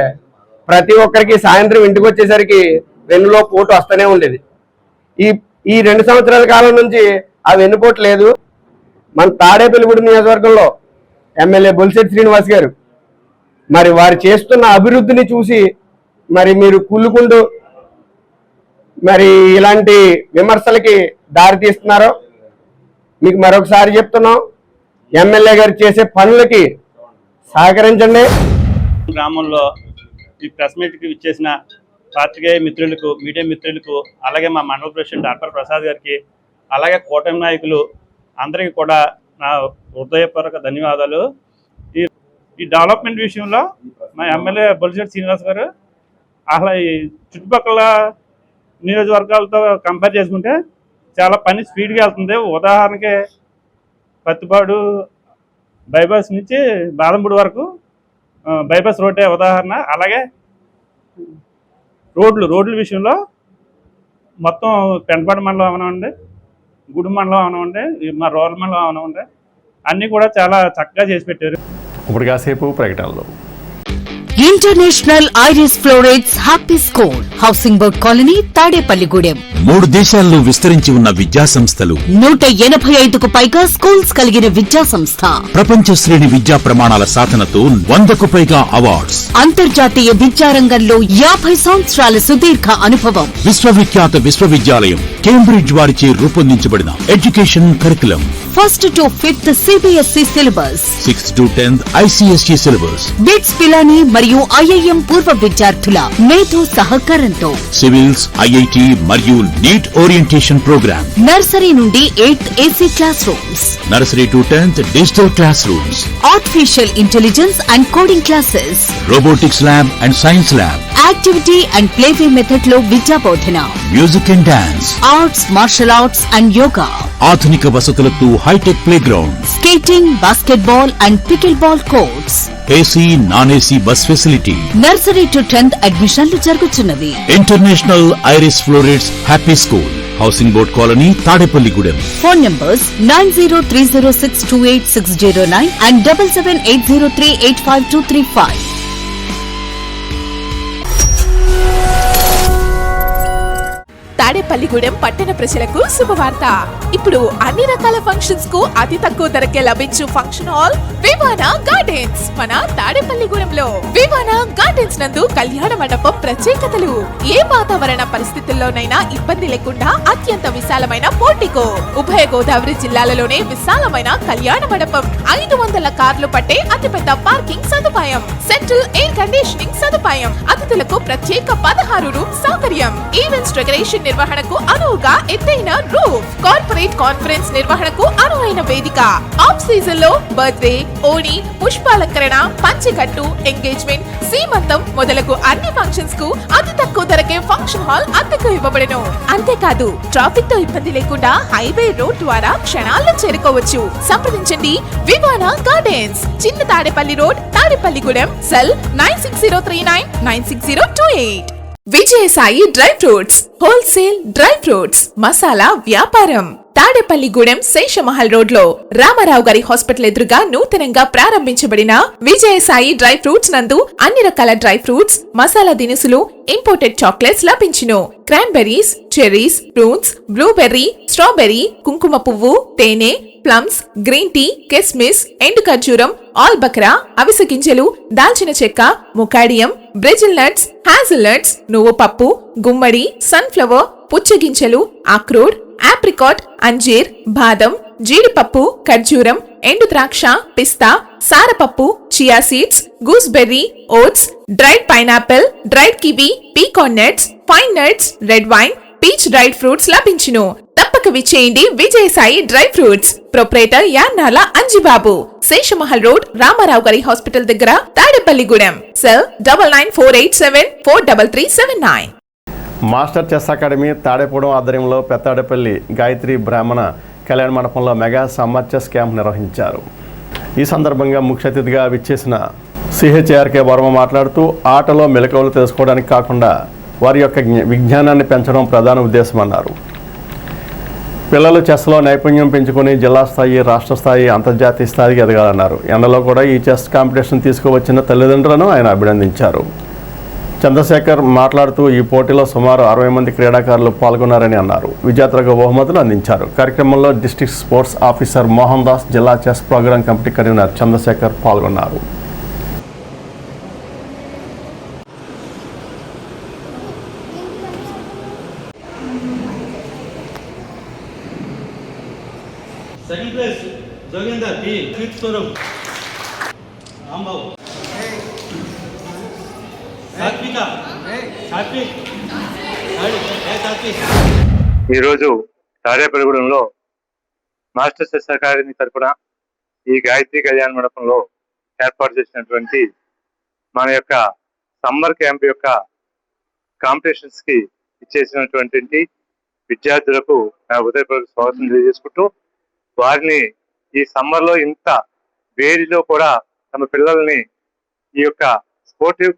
ప్రతి ఒక్కరికి సాయంత్రం ఇంటికి వచ్చేసరికి వెన్నులో పోటు వస్తూనే ఉండేది. ఈ 2 సంవత్సరాల కాలం నుంచి ఆ వెన్నుపోటు లేదు. మన తాడేపల్లిగూడెం నియోజకవర్గంలో ఎమ్మెల్యే బొలిశెట్టి శ్రీనివాస్ గారు మరి వారు చేస్తున్న అభివృద్ధిని చూసి మరి మీరు కుళ్ళుకుంటూ మరి ఇలాంటి విమర్శలకి దారి తీస్తున్నారో మీకు మరొకసారి చెప్తున్నాం, ఎమ్మెల్యే గారు చేసే పనులకి సహకరించండి. గ్రామంలో ఈ ప్రెస్ మీట్కి ఇచ్చేసిన పాత్రికేయ మిత్రులకు, మీడియా మిత్రులకు, అలాగే మా మండల ప్రెసిడెంట్ డాక్టర్ ప్రసాద్ గారికి, అలాగే కూటమి నాయకులు అందరికీ కూడా నా హృదయపూర్వక ధన్యవాదాలు. ఈ డెవలప్మెంట్ విషయంలో మా ఎమ్మెల్యే బొలిశెట్టి శ్రీనివాస్ గారు అసలు ఈ చుట్టుపక్కల నియోజకవర్గాలతో కంపేర్ చేసుకుంటే చాలా పని స్పీడ్గా వెళ్తుంది. ఉదాహరణకి పత్తిపాడు బైపాస్ నుంచి బాదంపూడి వరకు బైపాస్ రోడ్డే ఉదాహరణ. అలాగే రోడ్ల విషయంలో మొత్తం పెంటపాడు మండలం అవనండి, గుడి మండలం అవనండి, మా రూరల్ మండలం అవనండి, అన్నీ కూడా చాలా చక్కగా చేసి పెట్టారు. ఇప్పుడు కాసేపు ప్రకటనలు. International iris florets happy school, housing board colony, Tadepalligudem. 3 దేశాల్లో విస్తరించి ఉన్న విద్యా సంస్థలు, 185కు పైగా స్కూల్స్ కలిగిన విద్యా సంస్థ, ప్రపంచ శ్రేణి విద్యా ప్రమాణాల సాధనతో 100కు పైగా అవార్డ్స్, అంతర్జాతీయ విద్యారంగంలో 50 సంవత్సరాల సుదీర్ఘ అనుభవం. విశ్వవిఖ్యాత విశ్వవిద్యాలయం కేంబ్రిడ్జ్ వారిచే రూపొందించబడిన education curriculum, 1st to 5th CBSE syllabus, 6th to 10th ICSE syllabus, BITS Pilani మరియు IIM పూర్వ విద్యార్థుల మేధో సహకారంతో సివిల్స్, IIT మరియు నీట్ ఓరియంటేషన్ ప్రోగ్రామ్, నర్సరీ నుండి 8th AC class rooms, nursery to 10th digital class rooms, artificial intelligence and coding classes, robotics lab and science lab, activity and playway method లో విద్యా బోధన, music and dance, arts, martial arts and yoga, ఆధునిక వసతులతో hitech play ground, skating, basketball and pickle ball courts, AC non AC bus facility. Nursery to 10th అడ్మిషన్లు జరుగుతున్నది. International iris florets happy school, housing board colony, Tadepalligudem. Phone numbers 9030628609 and 7780385235. Tadepalligudem పట్టణ ప్రజలకు శుభవార్త. ఇప్పుడు అన్ని రకాల ఫంక్షన్స్ కు అతి తక్కువ ధరకే లభించు ఫంక్షన్ హాల్ వివానా గార్డెన్స్ మన తాడేపల్లిగూడెంలో. వివానా గార్డెన్స్ నందు కళ్యాణ మండపం ప్రత్యేకతలు. ఏ వాతావరణ పరిస్థితుల్లోనైనా ఇబ్బంది లేకుండా అత్యంత విశాలమైన పోర్టికో, ఉభయ గోదావరి జిల్లాలలోనే విశాలమైన కళ్యాణ మండపం, 500 కార్లు పట్టే అతిపెద్ద పార్కింగ్ సదుపాయం, సెంట్రల్ ఎయిర్ కండిషనింగ్ సదుపాయం, అతిథులకు ప్రత్యేక 16 రూమ్ సౌకర్యం, ఈవెంట్స్ డెకరేషన్ నిర్వహణకు అనువుగా ఎత్తైన రూఫ్, కార్పొరేట్ కాన్ఫరెన్స్ నిర్వహణకు అనువైన వేదిక, ఆఫ్ సీజన్ లో బర్త్డే, ఓణి, పుష్పాలంకరణ, పంచెకట్టు, ఎంగేజ్మెంట్, సీమంతం మొదలగు అన్ని ఫంక్షన్స్ కు అతి తక్కువ ధరకే ఫంక్షన్ హాల్ అద్దెకు ఇవ్వబడను. అంతేకాదు ట్రాఫిక్ తో ఇబ్బంది లేకుండా హైవే రోడ్ ద్వారా క్షణాల్లో చేరుకోవచ్చు. సంప్రదించండి వివానా గార్డెన్స్, చిన్న Tadepalli road, Tadepalligudem. Cell 960399628. Vijayasai dry fruits, wholesale dry fruits masala వ్యాపారం. తాడేపల్లిగూడెం శేషమహల్ రోడ్ లో రామారావు గారి హాస్పిటల్ ఎదురుగా నూతనంగా ప్రారంభించబడిన విజయసాయి డ్రై ఫ్రూట్స్ నందు అన్ని రకాల డ్రై ఫ్రూట్స్, మసాలా దినుసులు, ఇంపోర్టెడ్ చాక్లెట్స్ లభించును. Cranberries, cherries, prunes, blueberry, strawberry, కుంకుమ పువ్వు, తేనె, ప్లమ్స్, గ్రీన్ టీ, కిస్మిస్, ఎండు ఖర్జూరం, ఆల్ బక్రా, అవిసె గింజలు, దాల్చిన చెక్క, ముకాడియం, బ్రెజిల్ నట్స్, హ్యాజిల్ నట్స్, నువ్వు పప్పు, గుమ్మడి, సన్ఫ్లవర్, పుచ్చగింజలు, అక్రోడ్, ఆప్రికాట్, అంజీర్, బాదం, జీడిపప్పు, ఖర్జూరం, ఎండు ద్రాక్ష, పిస్తా, సారపప్పు, chia seeds, gooseberry, oats, dried pineapple, dried kiwi, pecan nuts, pine nuts, red wine, peach dried fruits లభించును. తప్పక విచ్చేయండి Vijayasai dry fruits. Proprietor Yannala Anjibabu, Seshamahal road, Ramarao గారి హాస్పిటల్ దగ్గర, Tadepalligudem. Cell 9948743379. Master chess academy Tadepudem ఆధ్వర్యంలో పెత్తాడేపల్లి గాయత్రి బ్రాహ్మణ కళ్యాణ మండపంలో మెగా సమ్మర్ చెస్ క్యాంప్ నిర్వహించారు. ఈ సందర్భంగా ముఖ్య అతిథిగా విచ్చేసిన సిహెచ్ఆర్కే వర్మ మాట్లాడుతూ ఆటలో మెలకువలు తెలుసుకోవడానికి కాకుండా వారి యొక్క విజ్ఞానాన్ని పెంచడం ప్రధాన ఉద్దేశం అన్నారు. పిల్లలు చెస్లో నైపుణ్యం పెంచుకొని జిల్లా స్థాయి, రాష్ట్ర స్థాయి, అంతర్జాతీయ స్థాయికి ఎదగాలన్నారు. ఎండలో కూడా ఈ చెస్ కాంపిటీషన్ తీసుకువచ్చిన తల్లిదండ్రులను ఆయన అభినందించారు. చంద్రశేఖర్ మాట్లాడుతూ ఈ పోటీలో సుమారు 60 మంది క్రీడాకారులు పాల్గొన్నారని అన్నారు. విజేతలకు బహుమతులు అందించారు. కార్యక్రమంలో district sports officer Mohan Das, జిల్లా chess program committee convener Chandrasekhar పాల్గొన్నారు. Second place Jogender T Keerthi Swaroop Rambabu Satvika Satvik ఈరోజు తాడేపల్లిగూడెంలో మాస్టర్ చెస్ అకాడమీ తరఫున ఈ గాయత్రి కళ్యాణ మండపంలో ఏర్పాటు చేసినటువంటి మన యొక్క సమ్మర్ క్యాంప్ యొక్క కాంపిటీషన్స్కి ఇచ్చేసినటువంటి విద్యార్థులకు నా హృదయపూర్వక స్వాగతం తెలియజేసుకుంటూ వారిని ఈ సమ్మర్లో ఇంత వేడిలో కూడా తమ పిల్లల్ని ఈ యొక్క స్పోర్టివ్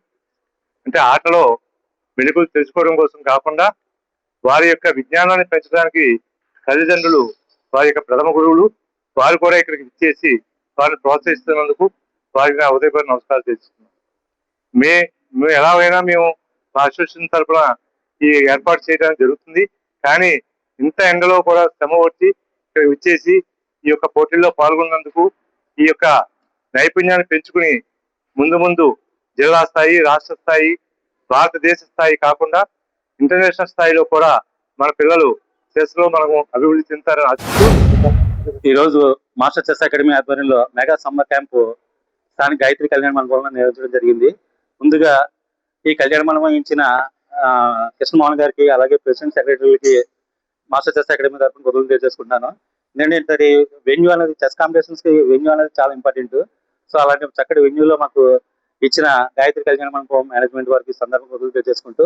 అంటే ఆటలో మెళుకువలు తెలుసుకోవడం కోసం కాకుండా వారి యొక్క విజ్ఞానాన్ని పెంచడానికి తల్లిదండ్రులు వారి యొక్క ప్రథమ గురువులు వారు కూడా ఇక్కడికి ఇచ్చేసి వారిని ప్రోత్సహిస్తున్నందుకు వారికి నా హృదయపూర్వక నమస్కారాలు తెలుస్తున్నాం. మేము ఎలాగైనా మేము మా అసోసియేషన్ తరఫున ఈ ఏర్పాటు చేయడానికి జరుగుతుంది. కానీ ఇంత ఎండలో కూడా శ్రమ వచ్చి ఇక్కడ ఇచ్చేసి ఈ యొక్క పోటీల్లో పాల్గొన్నందుకు ఈ యొక్క నైపుణ్యాన్ని పెంచుకుని ముందు జిల్లా స్థాయి, రాష్ట్ర స్థాయి, భారతదేశ స్థాయి కాకుండా ఇంటర్నేషనల్ స్థాయిలో కూడా మన పిల్లలు చెస్ లో మనము అభివృద్ధి చెందుతారని ఆశిస్తూ ఈరోజు మాస్టర్ చెస్ అకాడమీ ఆధ్వర్యంలో మెగా సమ్మర్ క్యాంపు స్థానిక గాయత్రి కళ్యాణ మండపంలో నిర్వహించడం జరిగింది. ముందుగా ఈ కళ్యాణ మండపం ఇచ్చిన కృష్ణమోహన్ గారికి, అలాగే ప్రెసిడెంట్ సెక్రటరీలకి మాస్టర్ చెస్ అకాడమీ తరఫున గొడవలు తెలియజేసుకుంటున్నాను. ఎందుకంటే వెన్యూ అనేది చెస్ కాంపిటీషన్స్ కి వెన్యూ అనేది చాలా ఇంపార్టెంట్. సో అలాంటి చక్కటి వెన్యూలో మాకు ఇచ్చిన గాయత్రి కళ్యాణ మండపం మేనేజ్మెంట్ వారికి సందర్భంగా గొడవలు తెలియజేసుకుంటూ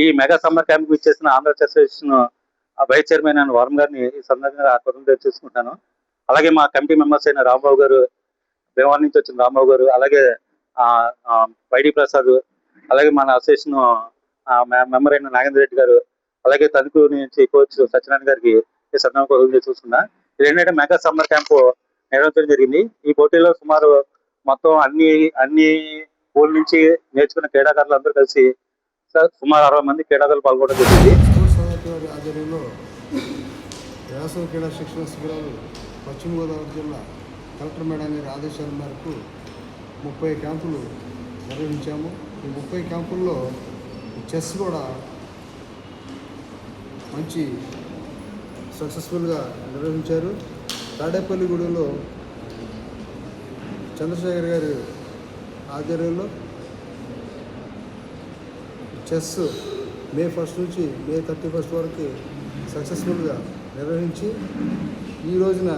ఈ మెగా సమ్మర్ క్యాంప్ ఇచ్చేసిన Andhra chess association vice chairman అయిన వర్మ గారిని ఈ సందర్భంగా గొడవలు తెలియజేసుకుంటాను. అలాగే మా కమిటీ మెంబర్స్ అయిన రాంబాబు గారు, భీమవరం నుంచి వచ్చిన రాంబాబు గారు, అలాగే వైడి ప్రసాద్, అలాగే మన అసోసియేషన్ మెంబర్ అయిన నాగేంద్ర రెడ్డి గారు, అలాగే తణుకు నుంచి కోచ్ సత్యనారాయణ గారికి ఈ సందర్భంగా గొడవలు చూసుకున్నా. ఇది ఏంటంటే మెగా సమ్మర్ క్యాంపు నిర్వహించడం జరిగింది. ఈ పోటీలో సుమారు మొత్తం అన్ని ఊళ్ళ నుంచి నేర్చుకున్న క్రీడాకారులు అందరూ కలిసి సుమారు 60 మంది క్రీడాకారులు పాల్గొనడం జరిగింది. ఆధ్వర్యంలో వేసవి క్రీడా శిక్షణ శిబిరాలు పశ్చిమ గోదావరి జిల్లా కలెక్టర్ మేడం గారి ఆదేశాల మేరకు 30 క్యాంపులు నిర్వహించాము. ఈ 30 క్యాంపుల్లో చెస్ కూడా మంచి సక్సెస్ఫుల్గా నిర్వహించారు. తాడేపల్లిగూడెంలో చంద్రశేఖర్ గారి ఆధ్వర్యంలో చెస్ మే 1 నుంచి మే 31 వరకు సక్సెస్ఫుల్గా నిర్వహించి ఈ రోజున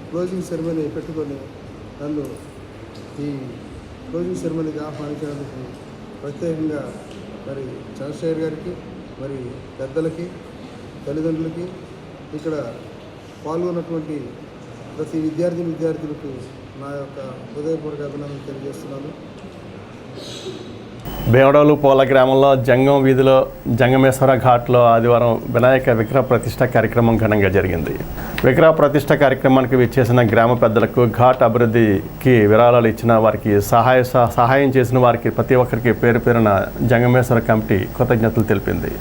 క్లోజింగ్ సెరమనీ పెట్టుకొని నన్ను ఈ క్లోజింగ్ సెరమనీకి ఆహ్వానించినందుకు ప్రత్యేకంగా మరి చంద్రశేఖర్ గారికి, మరి పెద్దలకి, తల్లిదండ్రులకి, ఇక్కడ పాల్గొన్నటువంటి ప్రతి విద్యార్థులకు నా యొక్క హృదయపూర్వక అభినందనలు తెలియజేస్తున్నాను. భీమడోలు పోల గ్రామంలో జంగం వీధిలో జంగమేశ్వర ఘాట్లో ఆదివారం వినాయక విగ్రహ ప్రతిష్ట కార్యక్రమం ఘనంగా జరిగింది. విగ్రహ ప్రతిష్ట కార్యక్రమానికి విచ్చేసిన గ్రామ పెద్దలకు ఘాట్ అభివృద్ధికి విరాళాలు ఇచ్చిన వారికి సహాయం చేసిన వారికి ప్రతి ఒక్కరికి పేరు పేరున జంగమేశ్వర కమిటీ కృతజ్ఞతలు తెలిపింది.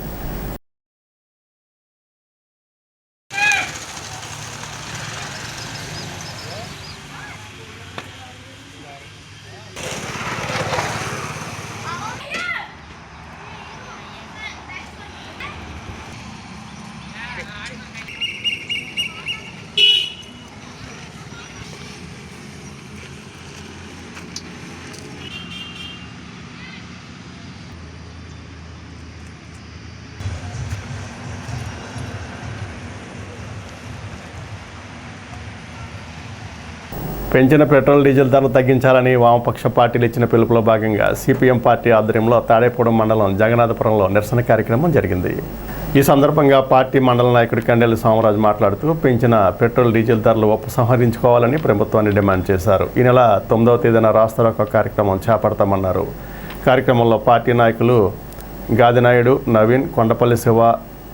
పెంచిన పెట్రోల్ డీజిల్ ధరలు తగ్గించాలని వామపక్ష పార్టీలు ఇచ్చిన పిలుపులో భాగంగా సిపిఎం పార్టీ ఆధ్వర్యంలో తాడేపూడి మండలం జగన్నాథపురంలో నిరసన కార్యక్రమం జరిగింది. ఈ సందర్భంగా పార్టీ మండల నాయకుడు కండెల్లి సోమరాజు మాట్లాడుతూ పెంచిన పెట్రోల్ డీజిల్ ధరలు ఉపసంహరించుకోవాలని ప్రభుత్వాన్ని డిమాండ్ చేశారు. ఈ నెల 9వ తేదీన రాస్తారోకో కార్యక్రమం చేపడతామన్నారు. కార్యక్రమంలో పార్టీ నాయకులు గాదినాయుడు, నవీన్, కొండపల్లి శివ,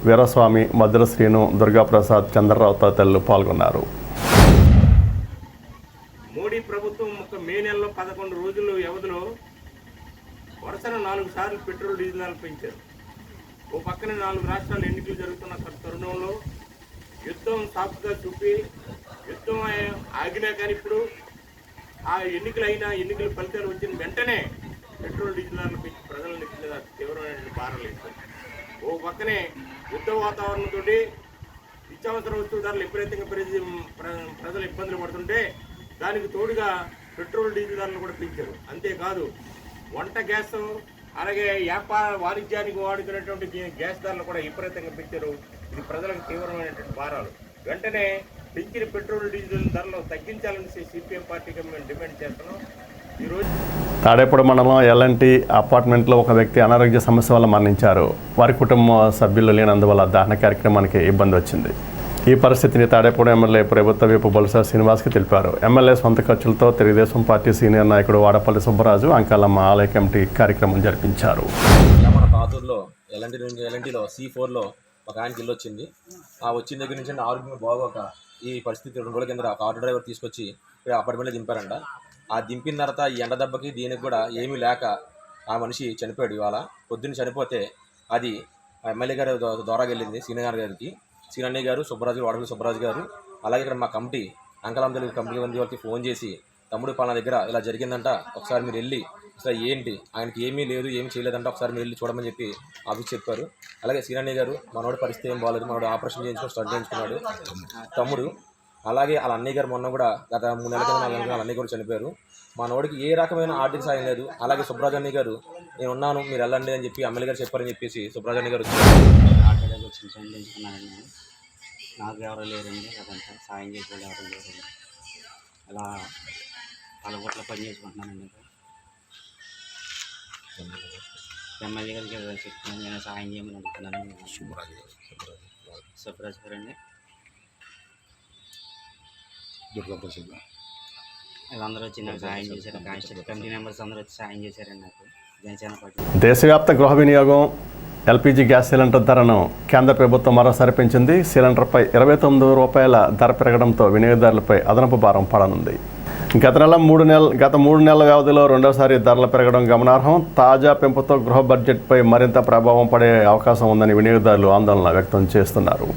వీరస్వామి, మద్దుల శ్రీను, దుర్గాప్రసాద్, చంద్రరావు తదితరులు పాల్గొన్నారు. మోడీ ప్రభుత్వం ఒక మే నెలలో 11 రోజుల వ్యవధిలో వరుసన 4 సార్లు పెట్రోల్ డీజిల్ ధరలు పెంచారు. ఓ పక్కన 4 రాష్ట్రాలు ఎన్నికలు జరుగుతున్న తరుణంలో యుద్ధం సాకుగా చూపి యుద్ధం ఆగినా కానీ ఇప్పుడు ఆ ఎన్నికల ఫలితాలు వచ్చిన వెంటనే పెట్రోల్ డీజిల్ ధరలు పెంచి ప్రజల నెత్తి మీద తీవ్రమైన భారాలు వేస్తారు. ఓ పక్కనే యుద్ధ వాతావరణంతో నిత్యావసర వస్తువుల ధరలు విపరీతంగా పెరిగి ప్రజలు ఇబ్బందులు పడుతుంటే దానికి తోడుగా పెట్రోల్ డీజిల్ ధరలు కూడా పెంచారు. అంతేకాదు వంట గ్యాస్ అలాగే వాణిజ్యానికి వాడుకునేటువంటి గ్యాస్ ధరలు కూడా విపరీతంగా పెంచారు. ఇది ప్రజలకు తీవ్రమైనటువంటి భారాలు. వెంటనే పెంచిన పెట్రోల్ డీజిల్ ధరలు తగ్గించాలని సిపిఎం పార్టీకి మేము డిమాండ్ చేస్తున్నాం. ఈరోజు తాడేపూడి మండలం ఎల్ఎన్టీ అపార్ట్మెంట్లో ఒక వ్యక్తి అనారోగ్య సమస్య వల్ల మరణించారు. వారి కుటుంబ సభ్యులు లేనందువల్ల దహన కార్యక్రమానికి ఇబ్బంది వచ్చింది. ఈ పరిస్థితిని తాడేపూడి ఎమ్మెల్యే ప్రభుత్వ వైపు బొలస శ్రీనివాస్కి తెలిపారు. ఎమ్మెల్యే సొంత ఖర్చులతో తెలుగుదేశం పార్టీ సీనియర్ నాయకుడు వాడపల్లి సుబ్బరాజు, అంకాలమ్మ ఆలయ కమిటీ కార్యక్రమం జరిపించారు. మన పాతూరులో ఎల్ఎన్టీలో C4లో ఒక ఆయనకి ఇల్లు వచ్చింది. ఆ వచ్చిన దగ్గర నుంచి ఆరోగ్యం బాగోక ఈ పరిస్థితి 2 రోజుల కింద ఒక ఆటో డ్రైవర్ తీసుకొచ్చి ఇక్కడ అపార్ట్మెంట్లో దింపారంట. ఆ దింపిన తర్వాత ఈ ఎండ దెబ్బకి దీనికి కూడా ఏమీ లేక ఆ మనిషి చనిపోయాడు. ఇవాళ పొద్దున్న చనిపోతే అది ఎమ్మెల్యే గారు ద్వారా వెళ్ళింది సీనియర్ గారికి. సీనన్నయ్య గారు, సుబ్బరాజు, వాడపల్లి సుబ్బరాజు గారు, అలాగే ఇక్కడ మా కమిటీ అంకలం తెలుగు కమిటీ వాళ్ళకి ఫోన్ చేసి తమ్ముడు పలానా దగ్గర ఇలా జరిగిందంట, ఒకసారి మీరు వెళ్ళి అసలు ఏంటి ఆయనకి ఏమీ లేదు, ఏమీ చేయలేదంట, ఒకసారి మీరు వెళ్ళి చూడమని చెప్పి ఆఫీస్ చెప్పారు. అలాగే సీనన్నయ్య గారు మనోడి పరిస్థితి ఏం బాగాలేదు, మనోడు ఆపరేషన్ చేయించుకొని స్టార్ట్ చేయించుకున్నాడు తమ్ముడు. అలాగే వాళ్ళ అన్నయ్య గారు మొన్న కూడా గత 3 నెలల కింద 4 నెలల కింద అన్నయ్య కూడా చనిపోయారు. మనోడికి ఏ రకమైన ఆర్థిక సాయం లేదు. అలాగే సుబ్బరాజు అన్నయ్య గారు నేను ఉన్నాను మీరు వెళ్ళండి అని చెప్పి ఎమ్మెల్యే గారు చెప్పారని చెప్పేసి సుబ్బరాజు అన్నయ్య గారు నాకు ఎవరు లేరండి, అదంతా సాయం చేసేవాళ్ళు ఎవరు లేరండి. అలా పలగొట్ల పని చేసుకుంటున్నానండి. ఎమ్మెల్యే గారికి చెప్తున్నాను, నేను సాయం చేయమని అడుగుతున్నాను. సుబ్బరాజు గారండి, వీళ్ళందరూ వచ్చి నాకు సాయం చేశారు. కాన్స్టిట్యూషన్ కమిటీ మెంబర్స్ అందరూ వచ్చి సాయం చేశారండి నాకు జనసేన పార్టీ. దేశవ్యాప్త గృహ వినియోగం ఎల్పిజి గ్యాస్ సిలిండర్ ధరను కేంద్ర ప్రభుత్వం మరోసారి పెంచింది. సిలిండర్పై 29 రూపాయల ధర పెరగడంతో వినియోగదారులపై అదనపు భారం పడనుంది. గత 3 నెలల వ్యవధిలో రెండోసారి ధరలు పెరగడం గమనార్హం. తాజా పెంపుతో గృహ బడ్జెట్పై మరింత ప్రభావం పడే అవకాశం ఉందని వినియోగదారులు ఆందోళన వ్యక్తం చేస్తున్నారు.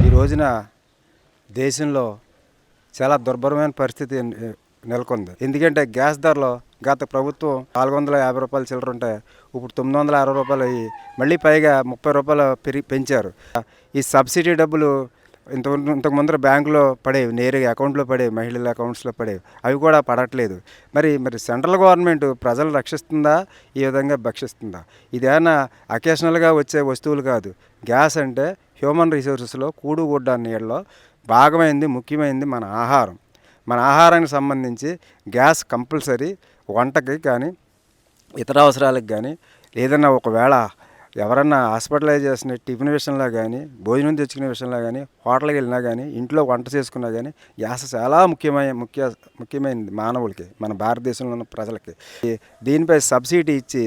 ఈ రోజున దేశంలో చాలా దుర్భరమైన పరిస్థితి నెలకొంది. ఎందుకంటే గ్యాస్ ధరలో గత ప్రభుత్వం 450 రూపాయలు చిల్లర ఉంటే ఇప్పుడు 960 రూపాయలు అయ్యి మళ్ళీ పైగా 30 రూపాయలు పెంచారు. ఈ సబ్సిడీ డబ్బులు ఇంతకు ముందర బ్యాంకులో పడేవి, నేరుగా అకౌంట్లో పడేవి, మహిళల అకౌంట్స్లో పడేవి, అవి కూడా పడట్లేదు. మరి సెంట్రల్ గవర్నమెంట్ ప్రజలు రక్షిస్తుందా, ఈ విధంగా భక్షిస్తుందా? ఇదేమన్నా అకేషనల్గా వచ్చే వస్తువులు కాదు. గ్యాస్ అంటే హ్యూమన్ రిసోర్సెస్లో కూడుగుడ్డ నీళ్ళలో భాగమైంది, ముఖ్యమైనది మన ఆహారం. మన ఆహారానికి సంబంధించి గ్యాస్ కంపల్సరీ వంటకి కానీ ఇతర అవసరాలకు కానీ ఏదైనా ఒకవేళ ఎవరన్నా హాస్పిటలైజేషన్ టిఫిన్ విషయంలో కానీ భోజనం తెచ్చుకునే విషయంలో కానీ హోటల్కి వెళ్ళినా కానీ ఇంట్లో వంట చేసుకున్నా కానీ గ్యాస్ చాలా ముఖ్యమైనది మానవులకి, మన భారతదేశంలో ఉన్న ప్రజలకి. దీనిపై సబ్సిడీ ఇచ్చి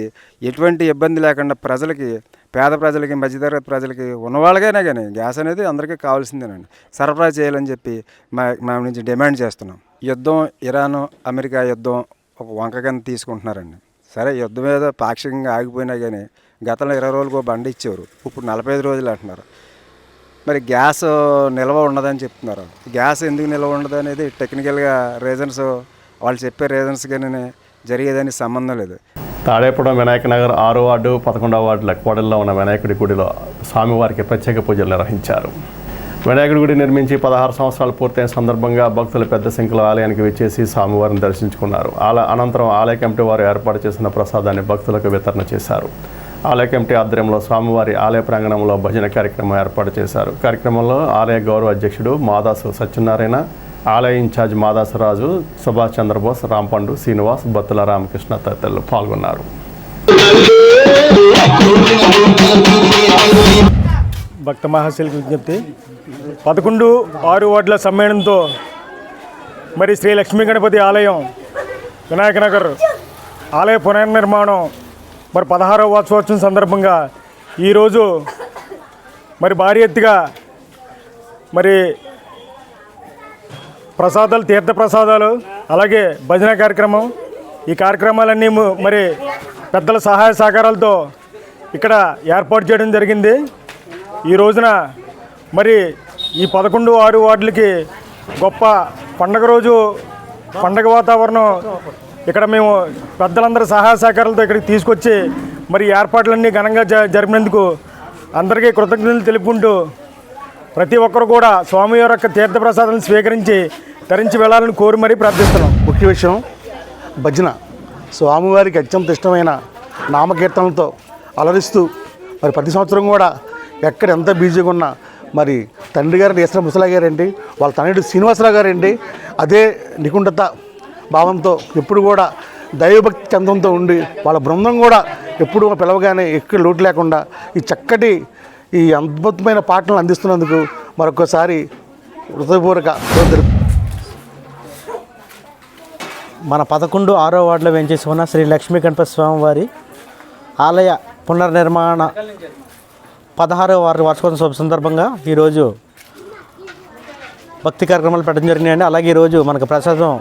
ఎటువంటి ఇబ్బంది లేకుండా ప్రజలకి, పేద ప్రజలకి, మధ్యతరగతి ప్రజలకి, ఉన్నవాళ్ళకైనా కానీ గ్యాస్ అనేది అందరికీ కావాల్సిందేనండి, సరఫరా చేయాలని చెప్పి మా నుంచి డిమాండ్ చేస్తున్నాం. యుద్ధం, ఇరాను అమెరికా యుద్ధం ఒక వంక కింద తీసుకుంటున్నారండి. సరే, యుద్ధం మీద పాక్షికంగా ఆగిపోయినా కానీ గతంలో 20 రోజులకు బండి ఇచ్చేవారు, ఇప్పుడు 45 రోజులు అంటున్నారు. మరి గ్యాస్ నిల్వ ఉండదని చెప్తున్నారు. గ్యాస్ ఎందుకు నిల్వ ఉండదు అనేది టెక్నికల్గా రీజన్స్, వాళ్ళు చెప్పే రీజన్స్ కానీ జరిగేదానికి సంబంధం లేదు. తాడేపురం వినాయక నగర్ 6వ వార్డు 11వ వార్డుల కోడల్లో ఉన్న వినాయకుడి గుడిలో స్వామివారికి ప్రత్యేక పూజలు నిర్వహించారు. వినాయకుడి గుడి నిర్మించి 16 సంవత్సరాలు పూర్తయిన సందర్భంగా భక్తులు పెద్ద సంఖ్యలో ఆలయానికి విచ్చేసి స్వామివారిని దర్శించుకున్నారు. అనంతరం ఆలయ కమిటీ వారు ఏర్పాటు చేసిన ప్రసాదాన్ని భక్తులకు వితరణ చేశారు. ఆలయ కమిటీ ఆధ్వర్యంలో స్వామివారి ఆలయ ప్రాంగణంలో భజన కార్యక్రమం ఏర్పాటు చేశారు. కార్యక్రమంలో ఆలయ గౌరవ అధ్యక్షుడు మాదాసు సత్యనారాయణ, ఆలయ ఇన్ఛార్జ్ మాదాసు రాజు, సుభాష్ చంద్రబోస్, రాంపండు శ్రీనివాస్, బత్తుల రామకృష్ణ తదితరులు పాల్గొన్నారు. భక్త మహాశైలికి విజ్ఞప్తి. 11-6 వార్డుల సమ్మేళనంతో మరి శ్రీ లక్ష్మీ గణపతి ఆలయం వినాయక నగర్ ఆలయ పునర్నిర్మాణం మరి 16వ వార్షికోత్సవం సందర్భంగా ఈరోజు మరి భారీ ఎత్తుగా మరి ప్రసాదాలు, తీర్థ ప్రసాదాలు, అలాగే భజన కార్యక్రమం, ఈ కార్యక్రమాలన్నీ మరి పెద్దల సహాయ సహకారాలతో ఇక్కడ ఏర్పాటు చేయడం జరిగింది. ఈ రోజున మరి ఈ 11-6 వార్డులకి గొప్ప పండగ రోజు, పండగ వాతావరణం ఇక్కడ మేము పెద్దలందరూ సహాయ సహకారాలతో ఇక్కడికి తీసుకొచ్చి మరి ఏర్పాట్లన్నీ ఘనంగా జరిపినందుకు అందరికీ కృతజ్ఞతలు తెలుపుకుంటూ ప్రతి ఒక్కరు కూడా స్వామివారి యొక్క తీర్థప్రసాదాలను స్వీకరించి తరించి వెళ్ళాలని కోరి మరీ ప్రార్థిస్తున్నాం. ముఖ్య విషయం భజన. స్వామివారికి అత్యంత ఇష్టమైన నామకీర్తనలతో అలరిస్తూ మరి ప్రతి సంవత్సరం కూడా ఎక్కడ ఎంత బిజీగా ఉన్నా మరి తండ్రి గారు ఎస్ర ముసలా గారేంటి, వాళ్ళ తనయుడు శ్రీనివాసరావు గారేంటి, అదే నికుంఠత భావంతో ఎప్పుడు కూడా దైవభక్తి చందంతో ఉండి వాళ్ళ బృందం కూడా ఎప్పుడు పిలవగానే ఎక్కడ లోటు లేకుండా ఈ చక్కటి ఈ అద్భుతమైన పాటలను అందిస్తున్నందుకు మరొకసారి హృదయపూర్వక మన 11-6వ వార్డులో వేంచేసి ఉన్న శ్రీ లక్ష్మీ గణపతి స్వామివారి ఆలయ పునర్నిర్మాణ 16వ వార్షికోత్సవం శుభ సందర్భంగా ఈరోజు భక్తి కార్యక్రమాలు పెట్టడం జరిగినాయండి. అలాగే ఈరోజు మనకు ప్రసాదం,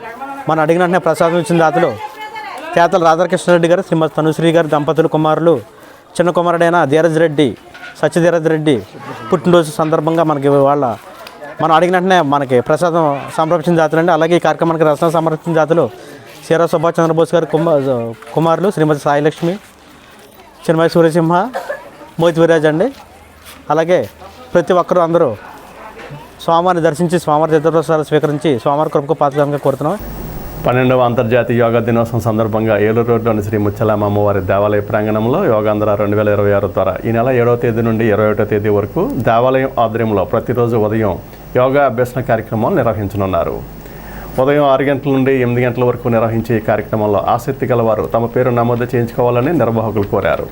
మనం అడిగిన వెంటనే ప్రసాదం ఇచ్చిన దాతలు తేతల రాధాకృష్ణారెడ్డి గారు, శ్రీమతి తనుశ్రీ గారు దంపతులు కుమారులు, చిన్న కుమారుడైన ధీరజ్ రెడ్డి, సత్యధీరజ్ రెడ్డి పుట్టినరోజు సందర్భంగా మనకి మనం అడిగిన వెంటనే మనకి ప్రసాదం సమర్పించిన దాతలండి. అలాగే ఈ కార్యక్రమానికి రచన సమర్పించిన దాతలు సీరా సుభాష్ చంద్రబోస్ గారు కుమారులు, శ్రీమతి సాయిలక్ష్మి, చిన్మయ సూర్యసింహ, మోహిత్ విరాజ్ అండి. అలాగే ప్రతి ఒక్కరూ అందరూ స్వామివారిని దర్శించి స్వామివారి తీర్థప్రసాదాలు స్వీకరించి స్వామివారి కృపకు పాత్రగా కోరుతున్నాం. 12వ అంతర్జాతీయ యోగా దినోత్సవం సందర్భంగా ఏలూరు రోడ్లోని శ్రీ ముచ్చలమ్మ అమ్మవారి దేవాలయ ప్రాంగణంలో యోగాంధ్ర 2026 ద్వారా ఈ నెల 7వ తేదీ నుండి 21వ తేదీ వరకు దేవాలయం ఆధ్వర్యంలో ప్రతిరోజు ఉదయం యోగా అభ్యసన కార్యక్రమాలు నిర్వహించనున్నారు. ఉదయం 6 గంటల నుండి 8 గంటల వరకు నిర్వహించే ఈ కార్యక్రమంలో ఆసక్తి గలవారు తమ పేరు నమోదు చేయించుకోవాలని నిర్వాహకులు కోరారు.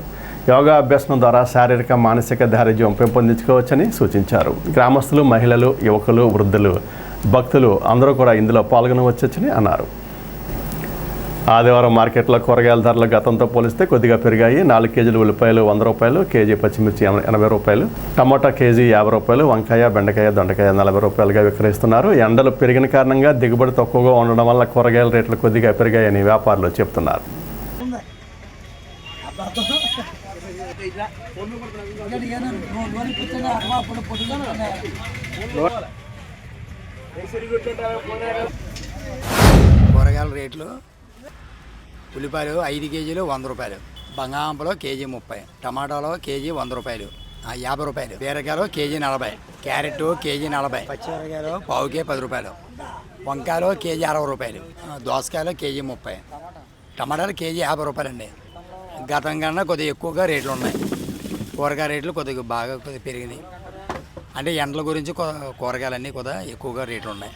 యోగా అభ్యసనం ద్వారా శారీరక, మానసిక ధైర్యం పెంపొందించుకోవచ్చని సూచించారు. గ్రామస్తులు, మహిళలు, యువకులు, వృద్ధులు, భక్తులు అందరూ కూడా ఇందులో పాల్గొనవచ్చని అన్నారు. ఆదివారం మార్కెట్లో కూరగాయల ధరలు గతంతో పోలిస్తే కొద్దిగా పెరిగాయి. 4 కేజీలు ఉల్లిపాయలు 100 రూపాయలు, కేజీ పచ్చిమిర్చి 80 రూపాయలు, టమాటా కేజీ 50 రూపాయలు, వంకాయ, బెండకాయ, దొండకాయ 40 రూపాయలుగా విక్రయిస్తున్నారు. ఎండలు పెరిగిన కారణంగా దిగుబడి తక్కువగా ఉండడం వల్ల కూరగాయల రేట్లు కొద్దిగా పెరిగాయని వ్యాపారులు చెప్తున్నారు. కూరగాయల రేట్లు ఉల్లిపాయలు 5 కేజీలు 100 రూపాయలు, బంగాళాదుంపలు కేజీ 30, టమాటాలు కేజీ 100 రూపాయలు 50 రూపాయలు, బీరకాయలు కేజీ 40, క్యారెట్ కేజీ 40, పచ్చిమిరకాయలు పావుకే 10 రూపాయలు, వంకాయలు కేజీ 60 రూపాయలు, దోసకాయలు కేజీ 30, టమాటాలు కేజీ 50 రూపాయలండి. గతం కన్నా కొద్దిగా ఎక్కువగా రేట్లు ఉన్నాయి. కూరగాయ రేట్లు కొద్దిగా బాగా పెరిగినాయి. అంటే ఎండల గురించి కూరగాయలన్నీ కొద్దిగా ఎక్కువగా రేట్లు ఉన్నాయి.